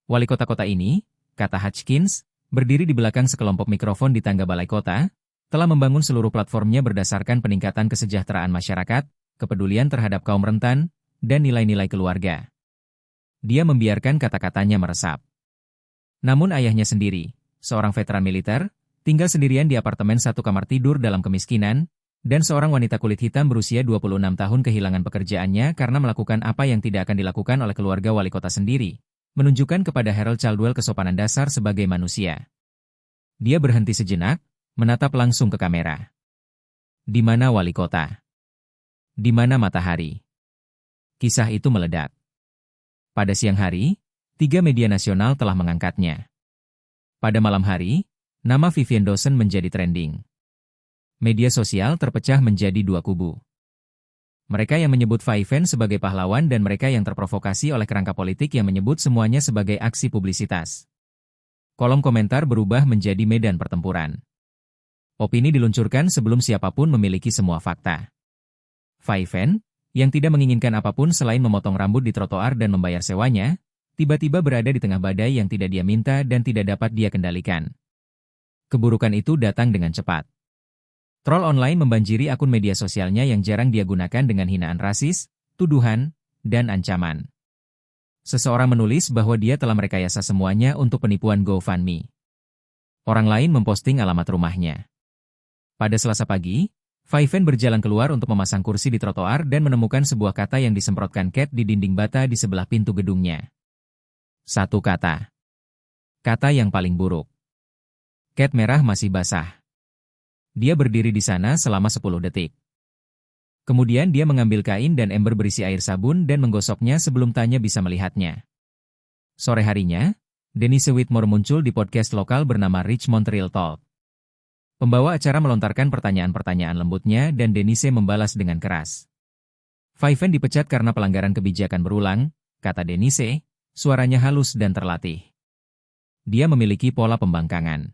Wali kota-kota ini, kata Hutchins, berdiri di belakang sekelompok mikrofon di tangga balai kota, telah membangun seluruh platformnya berdasarkan peningkatan kesejahteraan masyarakat, kepedulian terhadap kaum rentan, dan nilai-nilai keluarga. Dia membiarkan kata-katanya meresap. Namun ayahnya sendiri, seorang veteran militer, tinggal sendirian di apartemen 1 kamar tidur dalam kemiskinan, dan seorang wanita kulit hitam berusia 26 tahun kehilangan pekerjaannya karena melakukan apa yang tidak akan dilakukan oleh keluarga wali kota sendiri, menunjukkan kepada Harold Caldwell kesopanan dasar sebagai manusia. Dia berhenti sejenak, menatap langsung ke kamera. Di mana wali kota? Di mana matahari? Kisah itu meledak. Pada siang hari, 3 media nasional telah mengangkatnya. Pada malam hari, nama Vivian Dawson menjadi trending. Media sosial terpecah menjadi 2 kubu. Mereka yang menyebut Vivian sebagai pahlawan dan mereka yang terprovokasi oleh kerangka politik yang menyebut semuanya sebagai aksi publisitas. Kolom komentar berubah menjadi medan pertempuran. Opini diluncurkan sebelum siapapun memiliki semua fakta. Vivian, yang tidak menginginkan apapun selain memotong rambut di trotoar dan membayar sewanya, tiba-tiba berada di tengah badai yang tidak dia minta dan tidak dapat dia kendalikan. Keburukan itu datang dengan cepat. Troll online membanjiri akun media sosialnya yang jarang dia gunakan dengan hinaan rasis, tuduhan, dan ancaman. Seseorang menulis bahwa dia telah merekayasa semuanya untuk penipuan GoFundMe. Orang lain memposting alamat rumahnya. Pada Selasa pagi, Faiven berjalan keluar untuk memasang kursi di trotoar dan menemukan sebuah kata yang disemprotkan cat di dinding bata di sebelah pintu gedungnya. Satu kata. Kata yang paling buruk. Cat merah masih basah. Dia berdiri di sana selama 10 detik. Kemudian dia mengambil kain dan ember berisi air sabun dan menggosoknya sebelum Tanya bisa melihatnya. Sore harinya, Denise Whitmore muncul di podcast lokal bernama Richmond Real Talk. Pembawa acara melontarkan pertanyaan-pertanyaan lembutnya dan Denise membalas dengan keras. Faiven dipecat karena pelanggaran kebijakan berulang, kata Denise, suaranya halus dan terlatih. Dia memiliki pola pembangkangan.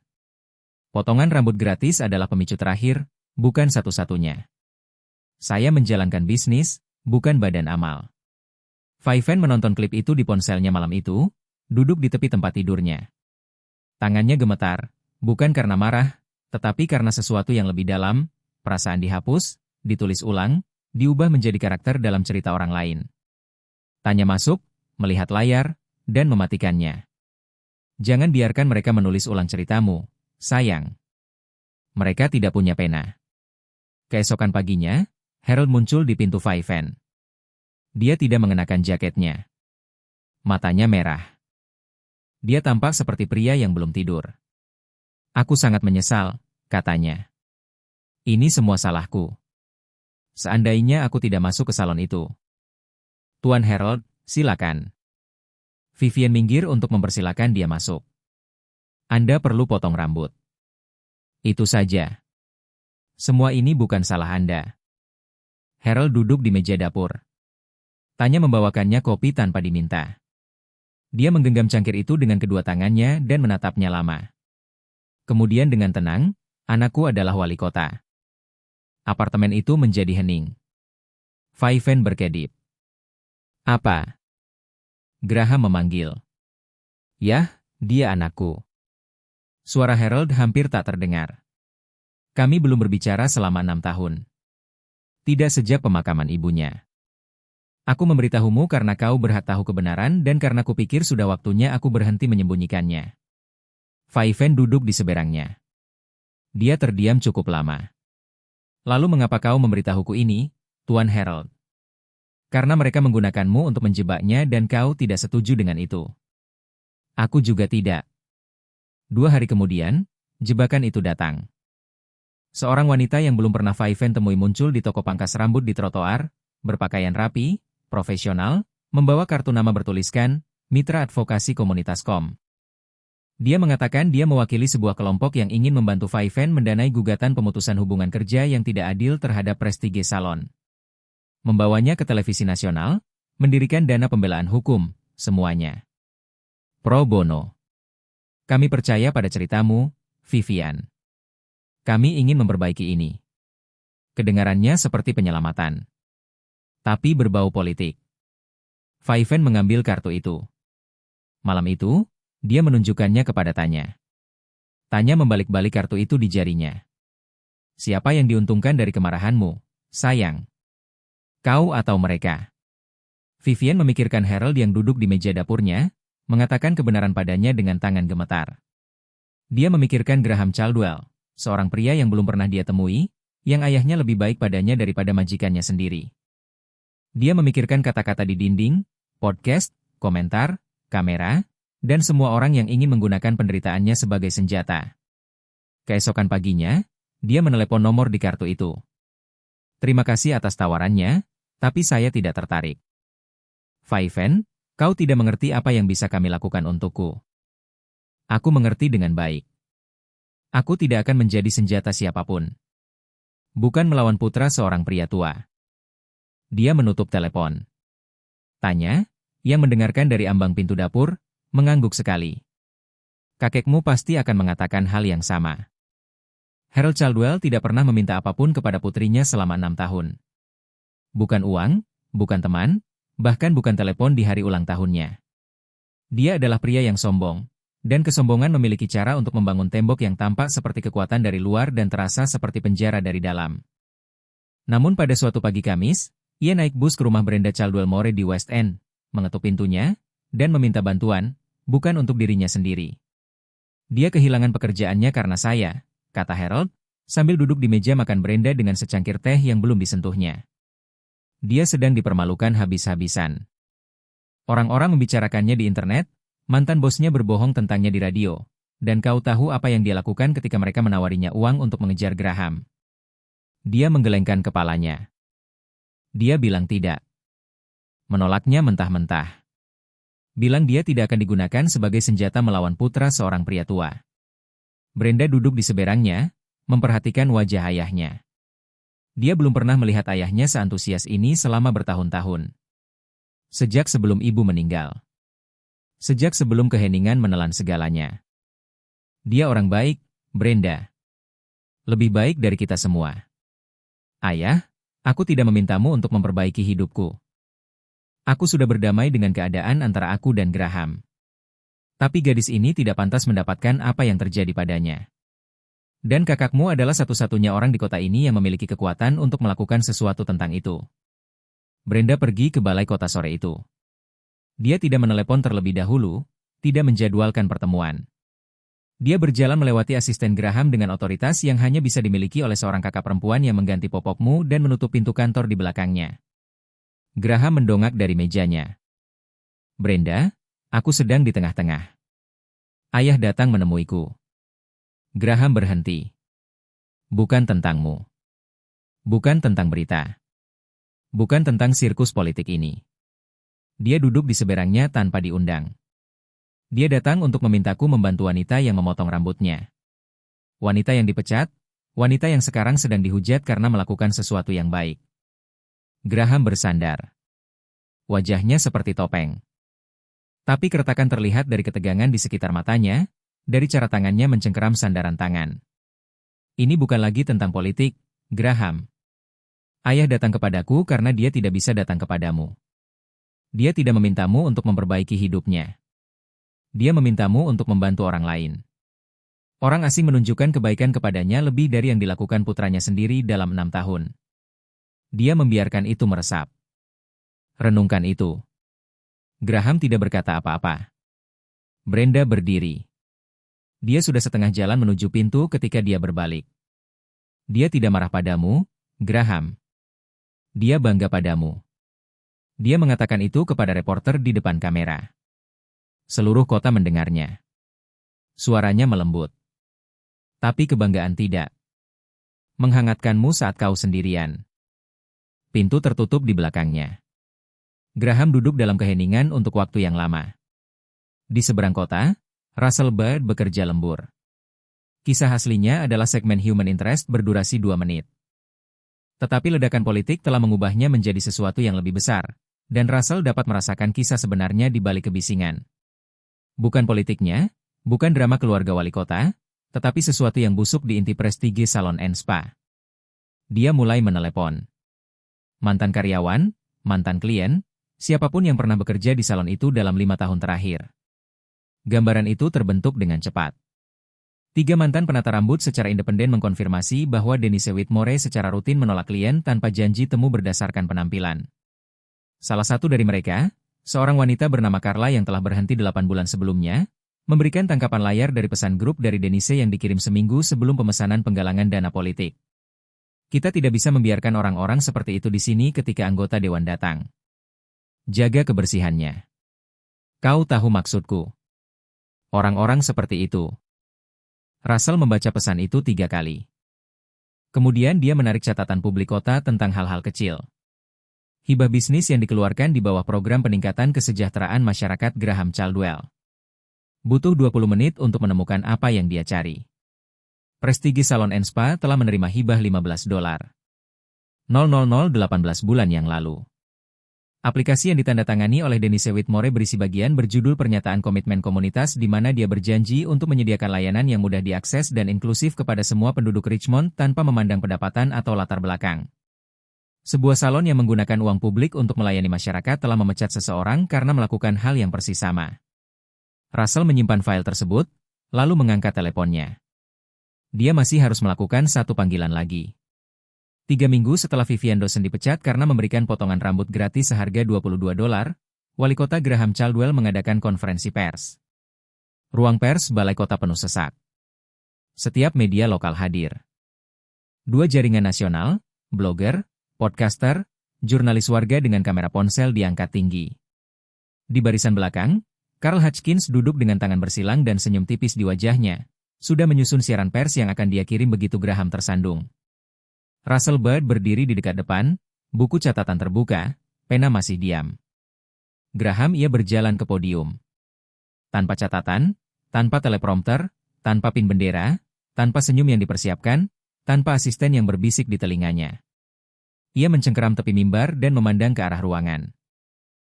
Potongan rambut gratis adalah pemicu terakhir, bukan satu-satunya. Saya menjalankan bisnis, bukan badan amal. Faiven menonton klip itu di ponselnya malam itu, duduk di tepi tempat tidurnya. Tangannya gemetar, bukan karena marah, tetapi karena sesuatu yang lebih dalam, perasaan dihapus, ditulis ulang, diubah menjadi karakter dalam cerita orang lain. Tanya masuk, melihat layar, dan mematikannya. Jangan biarkan mereka menulis ulang ceritamu, sayang. Mereka tidak punya pena. Keesokan paginya, Harold muncul di pintu Faiven. Dia tidak mengenakan jaketnya. Matanya merah. Dia tampak seperti pria yang belum tidur. Aku sangat menyesal, katanya. Ini semua salahku. Seandainya aku tidak masuk ke salon itu. Tuan Harold, silakan. Vivian minggir untuk mempersilakan dia masuk. Anda perlu potong rambut. Itu saja. Semua ini bukan salah Anda. Harold duduk di meja dapur. Tanya membawakannya kopi tanpa diminta. Dia menggenggam cangkir itu dengan kedua tangannya dan menatapnya lama. Kemudian dengan tenang, anakku adalah wali kota. Apartemen itu menjadi hening. Faiven berkedip. Apa? Graham memanggil. Yah, dia anakku. Suara Harold hampir tak terdengar. Kami belum berbicara selama 6 tahun. Tidak sejak pemakaman ibunya. Aku memberitahumu karena kau berhak tahu kebenaran dan karena kupikir sudah waktunya aku berhenti menyembunyikannya. Faiven duduk di seberangnya. Dia terdiam cukup lama. Lalu mengapa kau memberitahuku ini, Tuan Harold? Karena mereka menggunakanmu untuk menjebaknya dan kau tidak setuju dengan itu. Aku juga tidak. 2 hari kemudian, jebakan itu datang. Seorang wanita yang belum pernah Faiven temui muncul di toko pangkas rambut di trotoar, berpakaian rapi, profesional, membawa kartu nama bertuliskan, Mitra Advokasi Komunitas KOM. Dia mengatakan dia mewakili sebuah kelompok yang ingin membantu Faiven mendanai gugatan pemutusan hubungan kerja yang tidak adil terhadap Prestige Salon. Membawanya ke televisi nasional, mendirikan dana pembelaan hukum, semuanya. Pro bono. Kami percaya pada ceritamu, Vivian. Kami ingin memperbaiki ini. Kedengarannya seperti penyelamatan. Tapi berbau politik. Faiven mengambil kartu itu. Malam itu, dia menunjukkannya kepada Tanya. Tanya membalik-balik kartu itu di jarinya. Siapa yang diuntungkan dari kemarahanmu, sayang? Kau atau mereka? Vivian memikirkan Harold yang duduk di meja dapurnya, mengatakan kebenaran padanya dengan tangan gemetar. Dia memikirkan Graham Caldwell, seorang pria yang belum pernah dia temui, yang ayahnya lebih baik padanya daripada majikannya sendiri. Dia memikirkan kata-kata di dinding, podcast, komentar, kamera, dan semua orang yang ingin menggunakan penderitaannya sebagai senjata. Keesokan paginya, dia menelepon nomor di kartu itu. Terima kasih atas tawarannya, tapi saya tidak tertarik. Faiven, kau tidak mengerti apa yang bisa kami lakukan untukku. Aku mengerti dengan baik. Aku tidak akan menjadi senjata siapapun. Bukan melawan putra seorang pria tua. Dia menutup telepon. Tanya, yang mendengarkan dari ambang pintu dapur, mengangguk sekali. Kakekmu pasti akan mengatakan hal yang sama. Harold Caldwell tidak pernah meminta apapun kepada putrinya selama 6 tahun. Bukan uang, bukan teman, bahkan bukan telepon di hari ulang tahunnya. Dia adalah pria yang sombong, dan kesombongan memiliki cara untuk membangun tembok yang tampak seperti kekuatan dari luar dan terasa seperti penjara dari dalam. Namun pada suatu pagi Kamis, ia naik bus ke rumah Brenda Caldwell More di West End, mengetuk pintunya, dan meminta bantuan, bukan untuk dirinya sendiri. Dia kehilangan pekerjaannya karena saya, kata Harold, sambil duduk di meja makan Brenda dengan secangkir teh yang belum disentuhnya. Dia sedang dipermalukan habis-habisan. Orang-orang membicarakannya di internet, mantan bosnya berbohong tentangnya di radio, dan kau tahu apa yang dia lakukan ketika mereka menawarinya uang untuk mengejar Graham. Dia menggelengkan kepalanya. Dia bilang tidak. Menolaknya mentah-mentah. Bilang dia tidak akan digunakan sebagai senjata melawan putra seorang pria tua. Brenda duduk di seberangnya, memperhatikan wajah ayahnya. Dia belum pernah melihat ayahnya seantusias ini selama bertahun-tahun. Sejak sebelum ibu meninggal. Sejak sebelum keheningan menelan segalanya. Dia orang baik, Brenda. Lebih baik dari kita semua. Ayah, aku tidak memintamu untuk memperbaiki hidupku. Aku sudah berdamai dengan keadaan antara aku dan Graham. Tapi gadis ini tidak pantas mendapatkan apa yang terjadi padanya. Dan kakakmu adalah satu-satunya orang di kota ini yang memiliki kekuatan untuk melakukan sesuatu tentang itu. Brenda pergi ke balai kota sore itu. Dia tidak menelepon terlebih dahulu, tidak menjadwalkan pertemuan. Dia berjalan melewati asisten Graham dengan otoritas yang hanya bisa dimiliki oleh seorang kakak perempuan yang mengganti popokmu dan menutup pintu kantor di belakangnya. Graham mendongak dari mejanya. Brenda, aku sedang di tengah-tengah. Ayah datang menemuiku. Graham berhenti. Bukan tentangmu. Bukan tentang berita. Bukan tentang sirkus politik ini. Dia duduk di seberangnya tanpa diundang. Dia datang untuk memintaku membantu wanita yang memotong rambutnya. Wanita yang dipecat, wanita yang sekarang sedang dihujat karena melakukan sesuatu yang baik. Graham bersandar. Wajahnya seperti topeng. Tapi keretakan terlihat dari ketegangan di sekitar matanya, dari cara tangannya mencengkeram sandaran tangan. Ini bukan lagi tentang politik, Graham. Ayah datang kepadaku karena dia tidak bisa datang kepadamu. Dia tidak memintamu untuk memperbaiki hidupnya. Dia memintamu untuk membantu orang lain. Orang asing menunjukkan kebaikan kepadanya lebih dari yang dilakukan putranya sendiri dalam 6 tahun. Dia membiarkan itu meresap. Renungkan itu. Graham tidak berkata apa-apa. Brenda berdiri. Dia sudah setengah jalan menuju pintu ketika dia berbalik. Dia tidak marah padamu, Graham. Dia bangga padamu. Dia mengatakan itu kepada reporter di depan kamera. Seluruh kota mendengarnya. Suaranya melembut. Tapi kebanggaan tidak. Menghangatkanmu saat kau sendirian. Pintu tertutup di belakangnya. Graham duduk dalam keheningan untuk waktu yang lama. Di seberang kota, Russell Byrd bekerja lembur. Kisah aslinya adalah segmen Human Interest berdurasi 2 menit. Tetapi ledakan politik telah mengubahnya menjadi sesuatu yang lebih besar, dan Russell dapat merasakan kisah sebenarnya di balik kebisingan. Bukan politiknya, bukan drama keluarga wali kota, tetapi sesuatu yang busuk di inti prestige salon and spa. Dia mulai menelepon. Mantan karyawan, mantan klien, siapapun yang pernah bekerja di salon itu dalam 5 tahun terakhir. Gambaran itu terbentuk dengan cepat. 3 mantan penata rambut secara independen mengkonfirmasi bahwa Denise Whitmore secara rutin menolak klien tanpa janji temu berdasarkan penampilan. Salah satu dari mereka, seorang wanita bernama Carla yang telah berhenti 8 bulan sebelumnya, memberikan tangkapan layar dari pesan grup dari Denise yang dikirim seminggu sebelum pemesanan penggalangan dana politik. Kita tidak bisa membiarkan orang-orang seperti itu di sini ketika anggota dewan datang. Jaga kebersihannya. Kau tahu maksudku. Orang-orang seperti itu. Russell membaca pesan itu 3 kali. Kemudian dia menarik catatan publik kota tentang hal-hal kecil. Hibah bisnis yang dikeluarkan di bawah program peningkatan kesejahteraan masyarakat Graham Caldwell. Butuh 20 menit untuk menemukan apa yang dia cari. Prestige Salon and Spa telah menerima hibah $15. 18 bulan yang lalu. Aplikasi yang ditandatangani oleh Denise Whitmore berisi bagian berjudul Pernyataan Komitmen Komunitas di mana dia berjanji untuk menyediakan layanan yang mudah diakses dan inklusif kepada semua penduduk Richmond tanpa memandang pendapatan atau latar belakang. Sebuah salon yang menggunakan uang publik untuk melayani masyarakat telah memecat seseorang karena melakukan hal yang persis sama. Russell menyimpan file tersebut, lalu mengangkat teleponnya. Dia masih harus melakukan satu panggilan lagi. 3 minggu setelah Vivian Dawson dipecat karena memberikan potongan rambut gratis seharga $22, Wali Kota Graham Caldwell mengadakan konferensi pers. Ruang pers Balai Kota penuh sesak. Setiap media lokal hadir. 2 jaringan nasional, blogger, podcaster, jurnalis warga dengan kamera ponsel diangkat tinggi. Di barisan belakang, Carl Hutchins duduk dengan tangan bersilang dan senyum tipis di wajahnya, sudah menyusun siaran pers yang akan dia kirim begitu Graham tersandung. Russell Byrd berdiri di dekat depan, buku catatan terbuka, pena masih diam. Graham ia berjalan ke podium. Tanpa catatan, tanpa teleprompter, tanpa pin bendera, tanpa senyum yang dipersiapkan, tanpa asisten yang berbisik di telinganya. Ia mencengkeram tepi mimbar dan memandang ke arah ruangan.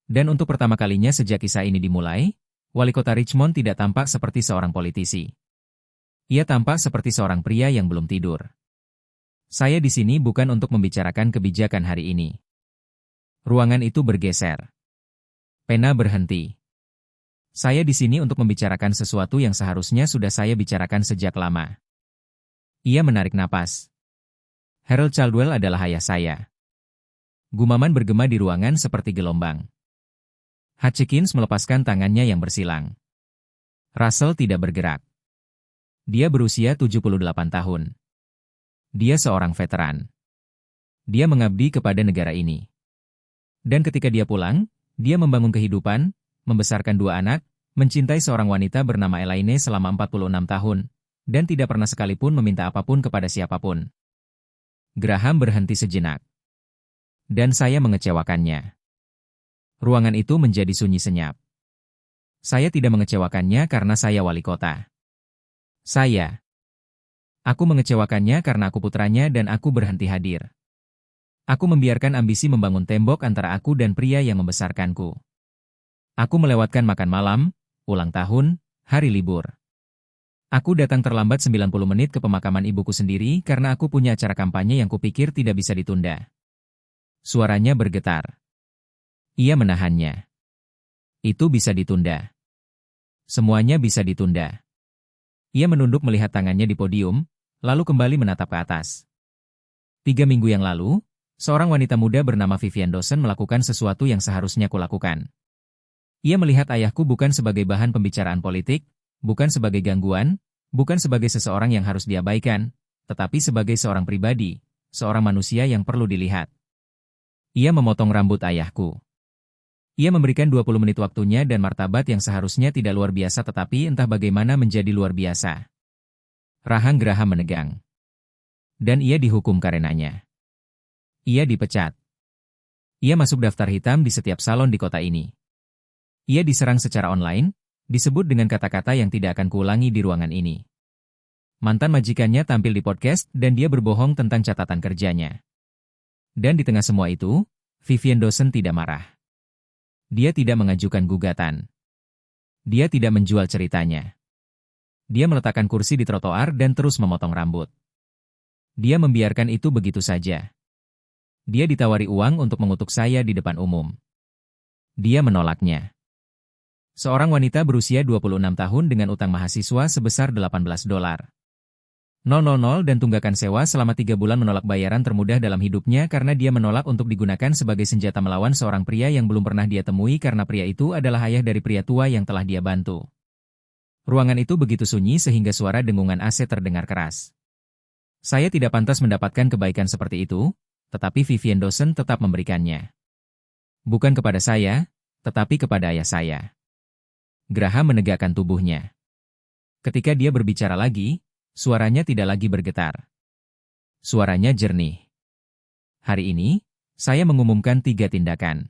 Dan untuk pertama kalinya sejak kisah ini dimulai, Wali Kota Richmond tidak tampak seperti seorang politisi. Ia tampak seperti seorang pria yang belum tidur. Saya di sini bukan untuk membicarakan kebijakan hari ini. Ruangan itu bergeser. Pena berhenti. Saya di sini untuk membicarakan sesuatu yang seharusnya sudah saya bicarakan sejak lama. Ia menarik napas. Harold Caldwell adalah ayah saya. Gumaman bergema di ruangan seperti gelombang. Hutchins melepaskan tangannya yang bersilang. Russell tidak bergerak. Dia berusia 78 tahun. Dia seorang veteran. Dia mengabdi kepada negara ini. Dan ketika dia pulang, dia membangun kehidupan, membesarkan 2 anak, mencintai seorang wanita bernama Elaine selama 46 tahun, dan tidak pernah sekalipun meminta apapun kepada siapapun. Graham berhenti sejenak. Dan saya mengecewakannya. Ruangan itu menjadi sunyi senyap. Saya tidak mengecewakannya karena saya wali kota. Aku mengecewakannya karena aku putranya dan aku berhenti hadir. Aku membiarkan ambisi membangun tembok antara aku dan pria yang membesarkanku. Aku melewatkan makan malam, ulang tahun, hari libur. Aku datang terlambat 90 menit ke pemakaman ibuku sendiri karena aku punya acara kampanye yang kupikir tidak bisa ditunda. Suaranya bergetar. Ia menahannya. Itu bisa ditunda. Semuanya bisa ditunda. Ia menunduk melihat tangannya di podium, lalu kembali menatap ke atas. 3 minggu yang lalu, seorang wanita muda bernama Vivian Dawson melakukan sesuatu yang seharusnya kulakukan. Ia melihat ayahku bukan sebagai bahan pembicaraan politik, bukan sebagai gangguan, bukan sebagai seseorang yang harus diabaikan, tetapi sebagai seorang pribadi, seorang manusia yang perlu dilihat. Ia memotong rambut ayahku. Ia memberikan 20 menit waktunya dan martabat yang seharusnya tidak luar biasa tetapi entah bagaimana menjadi luar biasa. Rahang Graham menegang. Dan ia dihukum karenanya. Ia dipecat. Ia masuk daftar hitam di setiap salon di kota ini. Ia diserang secara online, disebut dengan kata-kata yang tidak akan kuulangi di ruangan ini. Mantan majikannya tampil di podcast dan dia berbohong tentang catatan kerjanya. Dan di tengah semua itu, Vivian Dawson tidak marah. Dia tidak mengajukan gugatan. Dia tidak menjual ceritanya. Dia meletakkan kursi di trotoar dan terus memotong rambut. Dia membiarkan itu begitu saja. Dia ditawari uang untuk mengutuk saya di depan umum. Dia menolaknya. Seorang wanita berusia 26 tahun dengan utang mahasiswa sebesar $18. Dan tunggakan sewa selama 3 bulan menolak bayaran termudah dalam hidupnya karena dia menolak untuk digunakan sebagai senjata melawan seorang pria yang belum pernah dia temui karena pria itu adalah ayah dari pria tua yang telah dia bantu. Ruangan itu begitu sunyi sehingga suara dengungan AC terdengar keras. Saya tidak pantas mendapatkan kebaikan seperti itu, tetapi Vivian Dawson tetap memberikannya. Bukan kepada saya, tetapi kepada ayah saya. Graham menegakkan tubuhnya. Ketika dia berbicara lagi, suaranya tidak lagi bergetar. Suaranya jernih. Hari ini, saya mengumumkan 3 tindakan.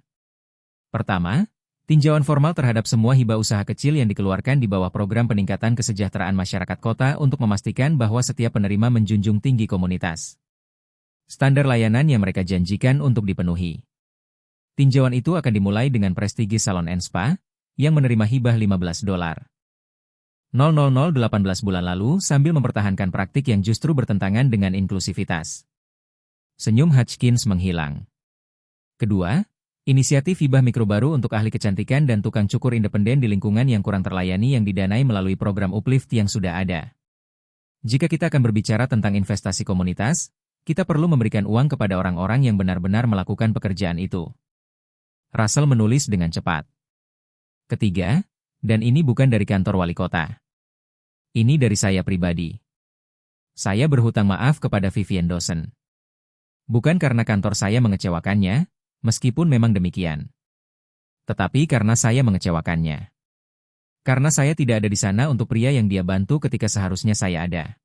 Pertama, tinjauan formal terhadap semua hibah usaha kecil yang dikeluarkan di bawah program peningkatan kesejahteraan masyarakat kota untuk memastikan bahwa setiap penerima menjunjung tinggi komunitas. Standar layanan yang mereka janjikan untuk dipenuhi. Tinjauan itu akan dimulai dengan Prestige Salon & Spa, yang menerima hibah $15. 18 bulan lalu sambil mempertahankan praktik yang justru bertentangan dengan inklusivitas. Senyum Hutchins menghilang. Kedua, Inisiatif hibah mikro baru untuk ahli kecantikan dan tukang cukur independen di lingkungan yang kurang terlayani yang didanai melalui program Uplift yang sudah ada. Jika kita akan berbicara tentang investasi komunitas, kita perlu memberikan uang kepada orang-orang yang benar-benar melakukan pekerjaan itu. Russell menulis dengan cepat. Ketiga, dan ini bukan dari kantor wali kota. Ini dari saya pribadi. Saya berhutang maaf kepada Vivian Dawson. Bukan karena kantor saya mengecewakannya, meskipun memang demikian. Tetapi karena saya mengecewakannya. Karena saya tidak ada di sana untuk pria yang dia bantu ketika seharusnya saya ada.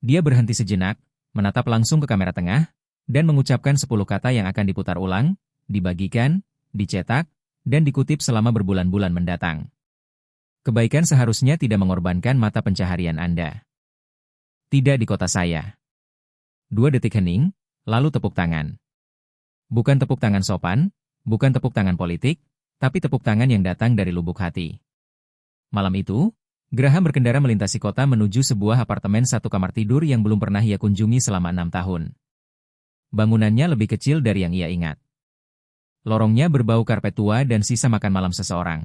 Dia berhenti sejenak, menatap langsung ke kamera tengah, dan mengucapkan 10 kata yang akan diputar ulang, dibagikan, dicetak, dan dikutip selama berbulan-bulan mendatang. Kebaikan seharusnya tidak mengorbankan mata pencaharian Anda. Tidak di kota saya. 2 detik hening, lalu tepuk tangan. Bukan tepuk tangan sopan, bukan tepuk tangan politik, tapi tepuk tangan yang datang dari lubuk hati. Malam itu, Graham berkendara melintasi kota menuju sebuah apartemen 1 kamar tidur yang belum pernah ia kunjungi selama 6 tahun. Bangunannya lebih kecil dari yang ia ingat. Lorongnya berbau karpet tua dan sisa makan malam seseorang.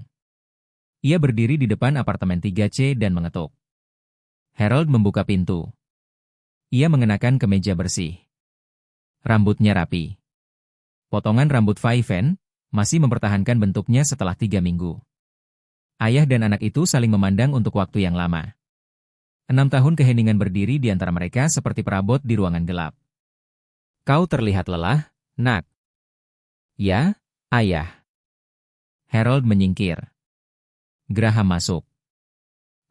Ia berdiri di depan apartemen 3C dan mengetuk. Harold membuka pintu. Ia mengenakan kemeja bersih. Rambutnya rapi. Potongan rambut Faiven masih mempertahankan bentuknya setelah 3 minggu. Ayah dan anak itu saling memandang untuk waktu yang lama. 6 tahun keheningan berdiri di antara mereka seperti perabot di ruangan gelap. Kau terlihat lelah, nak. Ya, ayah. Harold menyingkir. Graham masuk.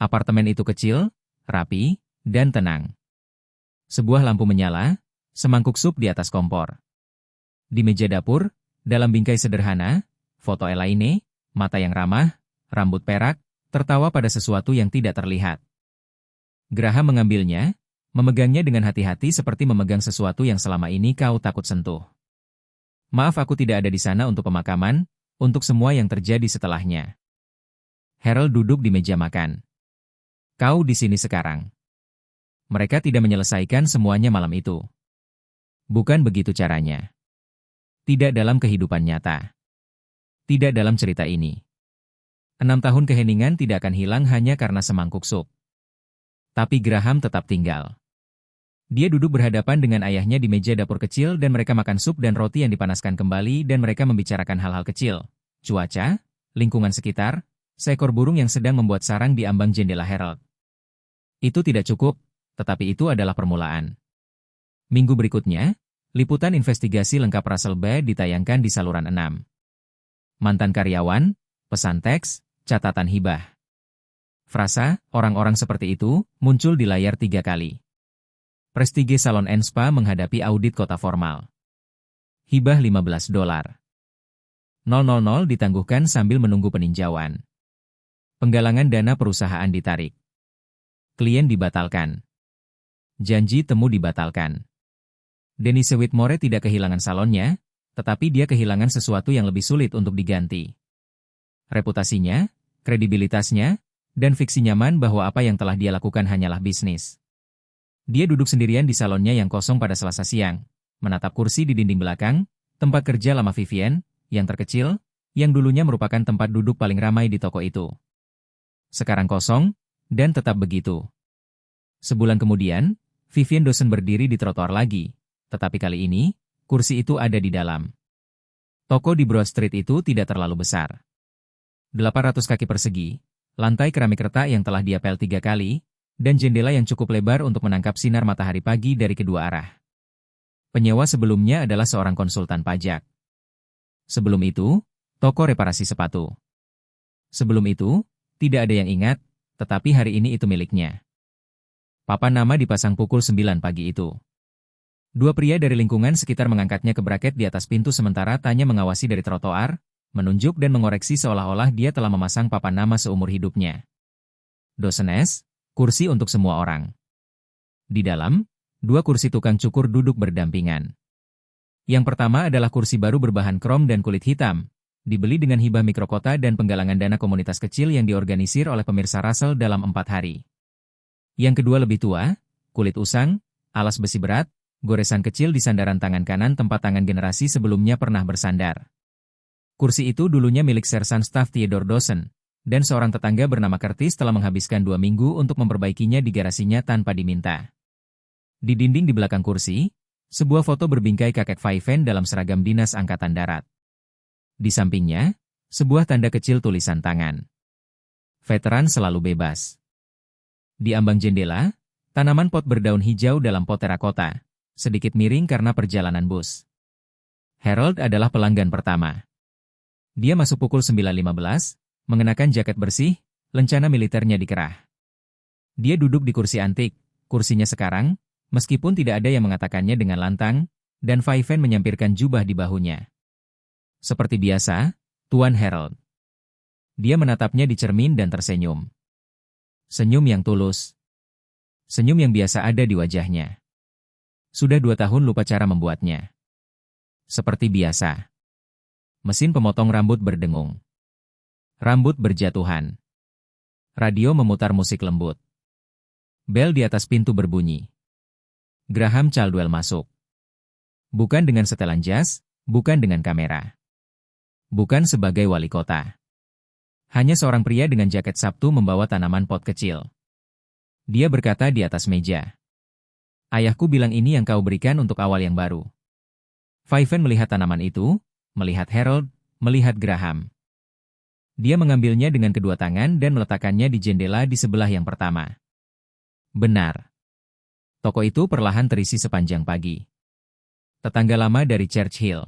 Apartemen itu kecil, rapi, dan tenang. Sebuah lampu menyala, semangkuk sup di atas kompor. Di meja dapur, dalam bingkai sederhana, foto Elaine, mata yang ramah, rambut perak, tertawa pada sesuatu yang tidak terlihat. Graham mengambilnya, memegangnya dengan hati-hati seperti memegang sesuatu yang selama ini kau takut sentuh. Maaf aku tidak ada di sana untuk pemakaman, untuk semua yang terjadi setelahnya. Harold duduk di meja makan. Kau di sini sekarang. Mereka tidak menyelesaikan semuanya malam itu. Bukan begitu caranya. Tidak dalam kehidupan nyata. Tidak dalam cerita ini. 6 tahun keheningan tidak akan hilang hanya karena semangkuk sup. Tapi Graham tetap tinggal. Dia duduk berhadapan dengan ayahnya di meja dapur kecil dan mereka makan sup dan roti yang dipanaskan kembali dan mereka membicarakan hal-hal kecil. Cuaca, lingkungan sekitar, seekor burung yang sedang membuat sarang di ambang jendela Harold. Itu tidak cukup, tetapi itu adalah permulaan. Minggu berikutnya, liputan investigasi lengkap Russell Bay ditayangkan di saluran 6. Mantan karyawan, pesan teks, catatan hibah. Frasa, orang-orang seperti itu, muncul di layar 3 kali. Prestige Salon and Spa menghadapi audit kota formal. Hibah $15. 000 ditangguhkan sambil menunggu peninjauan. Penggalangan dana perusahaan ditarik. Klien dibatalkan. Janji temu dibatalkan. Denise Whitmore tidak kehilangan salonnya, tetapi dia kehilangan sesuatu yang lebih sulit untuk diganti. Reputasinya, kredibilitasnya, dan fiksi nyaman bahwa apa yang telah dia lakukan hanyalah bisnis. Dia duduk sendirian di salonnya yang kosong pada Selasa siang, menatap kursi di dinding belakang, tempat kerja lama Vivian, yang terkecil, yang dulunya merupakan tempat duduk paling ramai di toko itu. Sekarang kosong, dan tetap begitu. Sebulan kemudian, Vivian Dawson berdiri di trotoar lagi, tetapi kali ini, kursi itu ada di dalam. Toko di Broad Street itu tidak terlalu besar. 800 kaki persegi, lantai keramik retak yang telah diapel 3 kali, dan jendela yang cukup lebar untuk menangkap sinar matahari pagi dari kedua arah. Penyewa sebelumnya adalah seorang konsultan pajak. Sebelum itu, toko reparasi sepatu. Sebelum itu, tidak ada yang ingat, tetapi hari ini itu miliknya. Papan nama dipasang pukul 9 pagi itu. 2 pria dari lingkungan sekitar mengangkatnya ke braket di atas pintu sementara Tanya mengawasi dari trotoar, menunjuk dan mengoreksi seolah-olah dia telah memasang papan nama seumur hidupnya. Dawson S, kursi untuk semua orang. Di dalam, 2 kursi tukang cukur duduk berdampingan. Yang pertama adalah kursi baru berbahan krom dan kulit hitam, dibeli dengan hibah mikrokota dan penggalangan dana komunitas kecil yang diorganisir oleh pemirsa Russell dalam 4 hari. Yang kedua lebih tua, kulit usang, alas besi berat, goresan kecil di sandaran tangan kanan tempat tangan generasi sebelumnya pernah bersandar. Kursi itu dulunya milik Sersan Staf Theodore Dawson, dan seorang tetangga bernama Curtis telah menghabiskan 2 minggu untuk memperbaikinya di garasinya tanpa diminta. Di dinding di belakang kursi, sebuah foto berbingkai kakek Faiven dalam seragam dinas Angkatan Darat. Di sampingnya, sebuah tanda kecil tulisan tangan. Veteran selalu bebas. Di ambang jendela, tanaman pot berdaun hijau dalam pot terakota, sedikit miring karena perjalanan bus. Harold adalah pelanggan pertama. Dia masuk pukul 9.15, mengenakan jaket bersih, lencana militernya dikerah. Dia duduk di kursi antik, kursinya sekarang, meskipun tidak ada yang mengatakannya dengan lantang, dan Faiven menyampirkan jubah di bahunya. Seperti biasa, Tuan Harold. Dia menatapnya di cermin dan tersenyum. Senyum yang tulus. Senyum yang biasa ada di wajahnya. Sudah 2 tahun lupa cara membuatnya. Seperti biasa. Mesin pemotong rambut berdengung. Rambut berjatuhan. Radio memutar musik lembut. Bel di atas pintu berbunyi. Graham Caldwell masuk. Bukan dengan setelan jas, bukan dengan kamera. Bukan sebagai wali kota. Hanya seorang pria dengan jaket Sabtu membawa tanaman pot kecil. Dia berkata di atas meja. Ayahku bilang ini yang kau berikan untuk awal yang baru. Faiven melihat tanaman itu, melihat Harold, melihat Graham. Dia mengambilnya dengan kedua tangan dan meletakkannya di jendela di sebelah yang pertama. Benar. Toko itu perlahan terisi sepanjang pagi. Tetangga lama dari Churchill.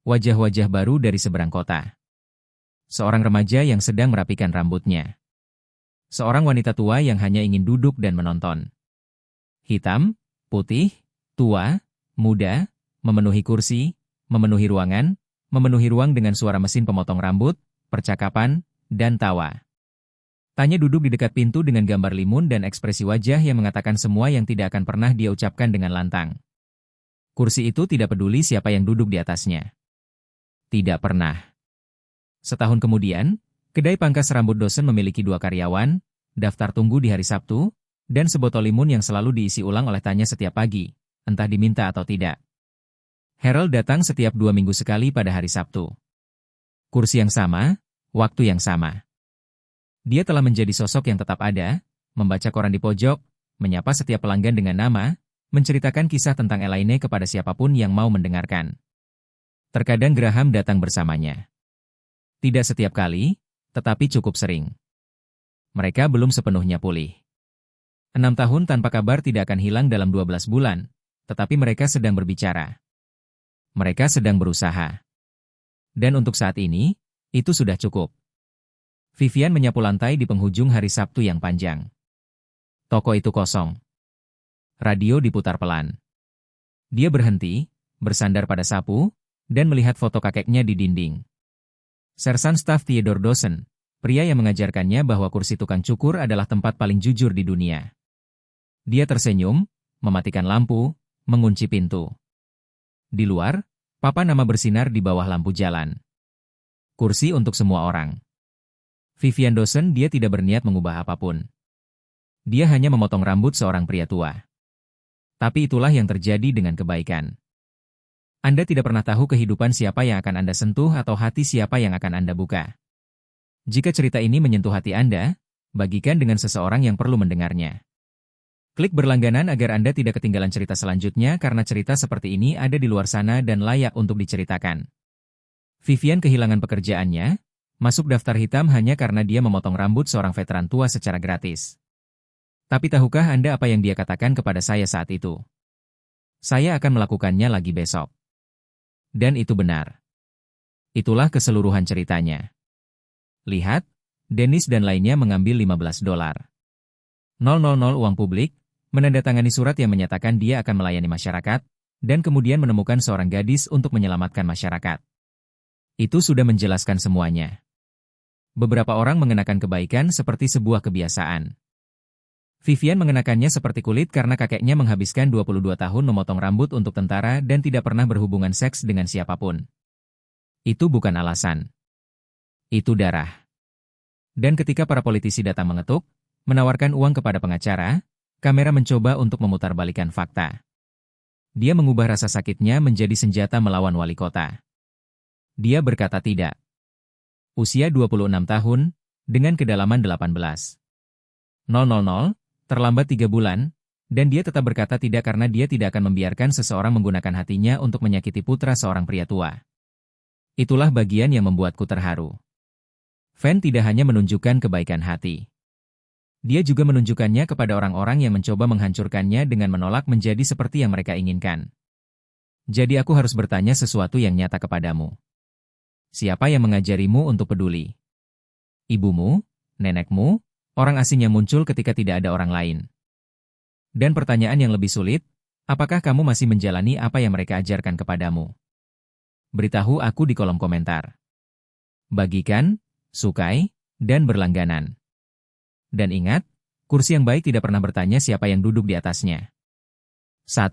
Wajah-wajah baru dari seberang kota. Seorang remaja yang sedang merapikan rambutnya. Seorang wanita tua yang hanya ingin duduk dan menonton. Hitam, putih, tua, muda, memenuhi kursi, memenuhi ruangan, memenuhi ruang dengan suara mesin pemotong rambut, percakapan, dan tawa. Tanya duduk di dekat pintu dengan gambar limun dan ekspresi wajah yang mengatakan semua yang tidak akan pernah dia ucapkan dengan lantang. Kursi itu tidak peduli siapa yang duduk di atasnya. Tidak pernah. Setahun kemudian, kedai pangkas rambut Dawson memiliki 2 karyawan, daftar tunggu di hari Sabtu, dan sebotol limun yang selalu diisi ulang oleh Tanya setiap pagi, entah diminta atau tidak. Harold datang setiap 2 minggu sekali pada hari Sabtu. Kursi yang sama, waktu yang sama. Dia telah menjadi sosok yang tetap ada, membaca koran di pojok, menyapa setiap pelanggan dengan nama, menceritakan kisah tentang Elaine kepada siapapun yang mau mendengarkan. Terkadang Graham datang bersamanya. Tidak setiap kali, tetapi cukup sering. Mereka belum sepenuhnya pulih. 6 tahun tanpa kabar tidak akan hilang dalam 12 bulan, tetapi mereka sedang berbicara. Mereka sedang berusaha. Dan untuk saat ini, itu sudah cukup. Vivian menyapu lantai di penghujung hari Sabtu yang panjang. Toko itu kosong. Radio diputar pelan. Dia berhenti, bersandar pada sapu, dan melihat foto kakeknya di dinding. Sersan Staf Theodore Dawson, pria yang mengajarkannya bahwa kursi tukang cukur adalah tempat paling jujur di dunia. Dia tersenyum, mematikan lampu, mengunci pintu. Di luar, papan nama bersinar di bawah lampu jalan. Kursi untuk semua orang. Vivian Dawson dia tidak berniat mengubah apapun. Dia hanya memotong rambut seorang pria tua. Tapi itulah yang terjadi dengan kebaikan. Anda tidak pernah tahu kehidupan siapa yang akan Anda sentuh atau hati siapa yang akan Anda buka. Jika cerita ini menyentuh hati Anda, bagikan dengan seseorang yang perlu mendengarnya. Klik berlangganan agar Anda tidak ketinggalan cerita selanjutnya karena cerita seperti ini ada di luar sana dan layak untuk diceritakan. Vivian kehilangan pekerjaannya, masuk daftar hitam hanya karena dia memotong rambut seorang veteran tua secara gratis. Tapi tahukah Anda apa yang dia katakan kepada saya saat itu? Saya akan melakukannya lagi besok. Dan itu benar. Itulah keseluruhan ceritanya. Lihat, Dennis dan lainnya mengambil $15. 000 uang publik, menandatangani surat yang menyatakan dia akan melayani masyarakat, dan kemudian menemukan seorang gadis untuk menyelamatkan masyarakat. Itu sudah menjelaskan semuanya. Beberapa orang mengenakan kebaikan seperti sebuah kebiasaan. Vivian mengenakannya seperti kulit karena kakeknya menghabiskan 22 tahun memotong rambut untuk tentara dan tidak pernah berhubungan seks dengan siapapun. Itu bukan alasan. Itu darah. Dan ketika para politisi datang mengetuk, menawarkan uang kepada pengacara, kamera mencoba untuk memutarbalikkan fakta. Dia mengubah rasa sakitnya menjadi senjata melawan wali kota. Dia berkata tidak. Usia 26 tahun, dengan kedalaman 18,000, terlambat 3 bulan, dan dia tetap berkata tidak karena dia tidak akan membiarkan seseorang menggunakan hatinya untuk menyakiti putra seorang pria tua. Itulah bagian yang membuatku terharu. Fan tidak hanya menunjukkan kebaikan hati. Dia juga menunjukkannya kepada orang-orang yang mencoba menghancurkannya dengan menolak menjadi seperti yang mereka inginkan. Jadi aku harus bertanya sesuatu yang nyata kepadamu. Siapa yang mengajarimu untuk peduli? Ibumu? Nenekmu? Orang asing yang muncul ketika tidak ada orang lain? Dan pertanyaan yang lebih sulit, apakah kamu masih menjalani apa yang mereka ajarkan kepadamu? Beritahu aku di kolom komentar. Bagikan, sukai, dan berlangganan. Dan ingat, kursi yang baik tidak pernah bertanya siapa yang duduk di atasnya. 1.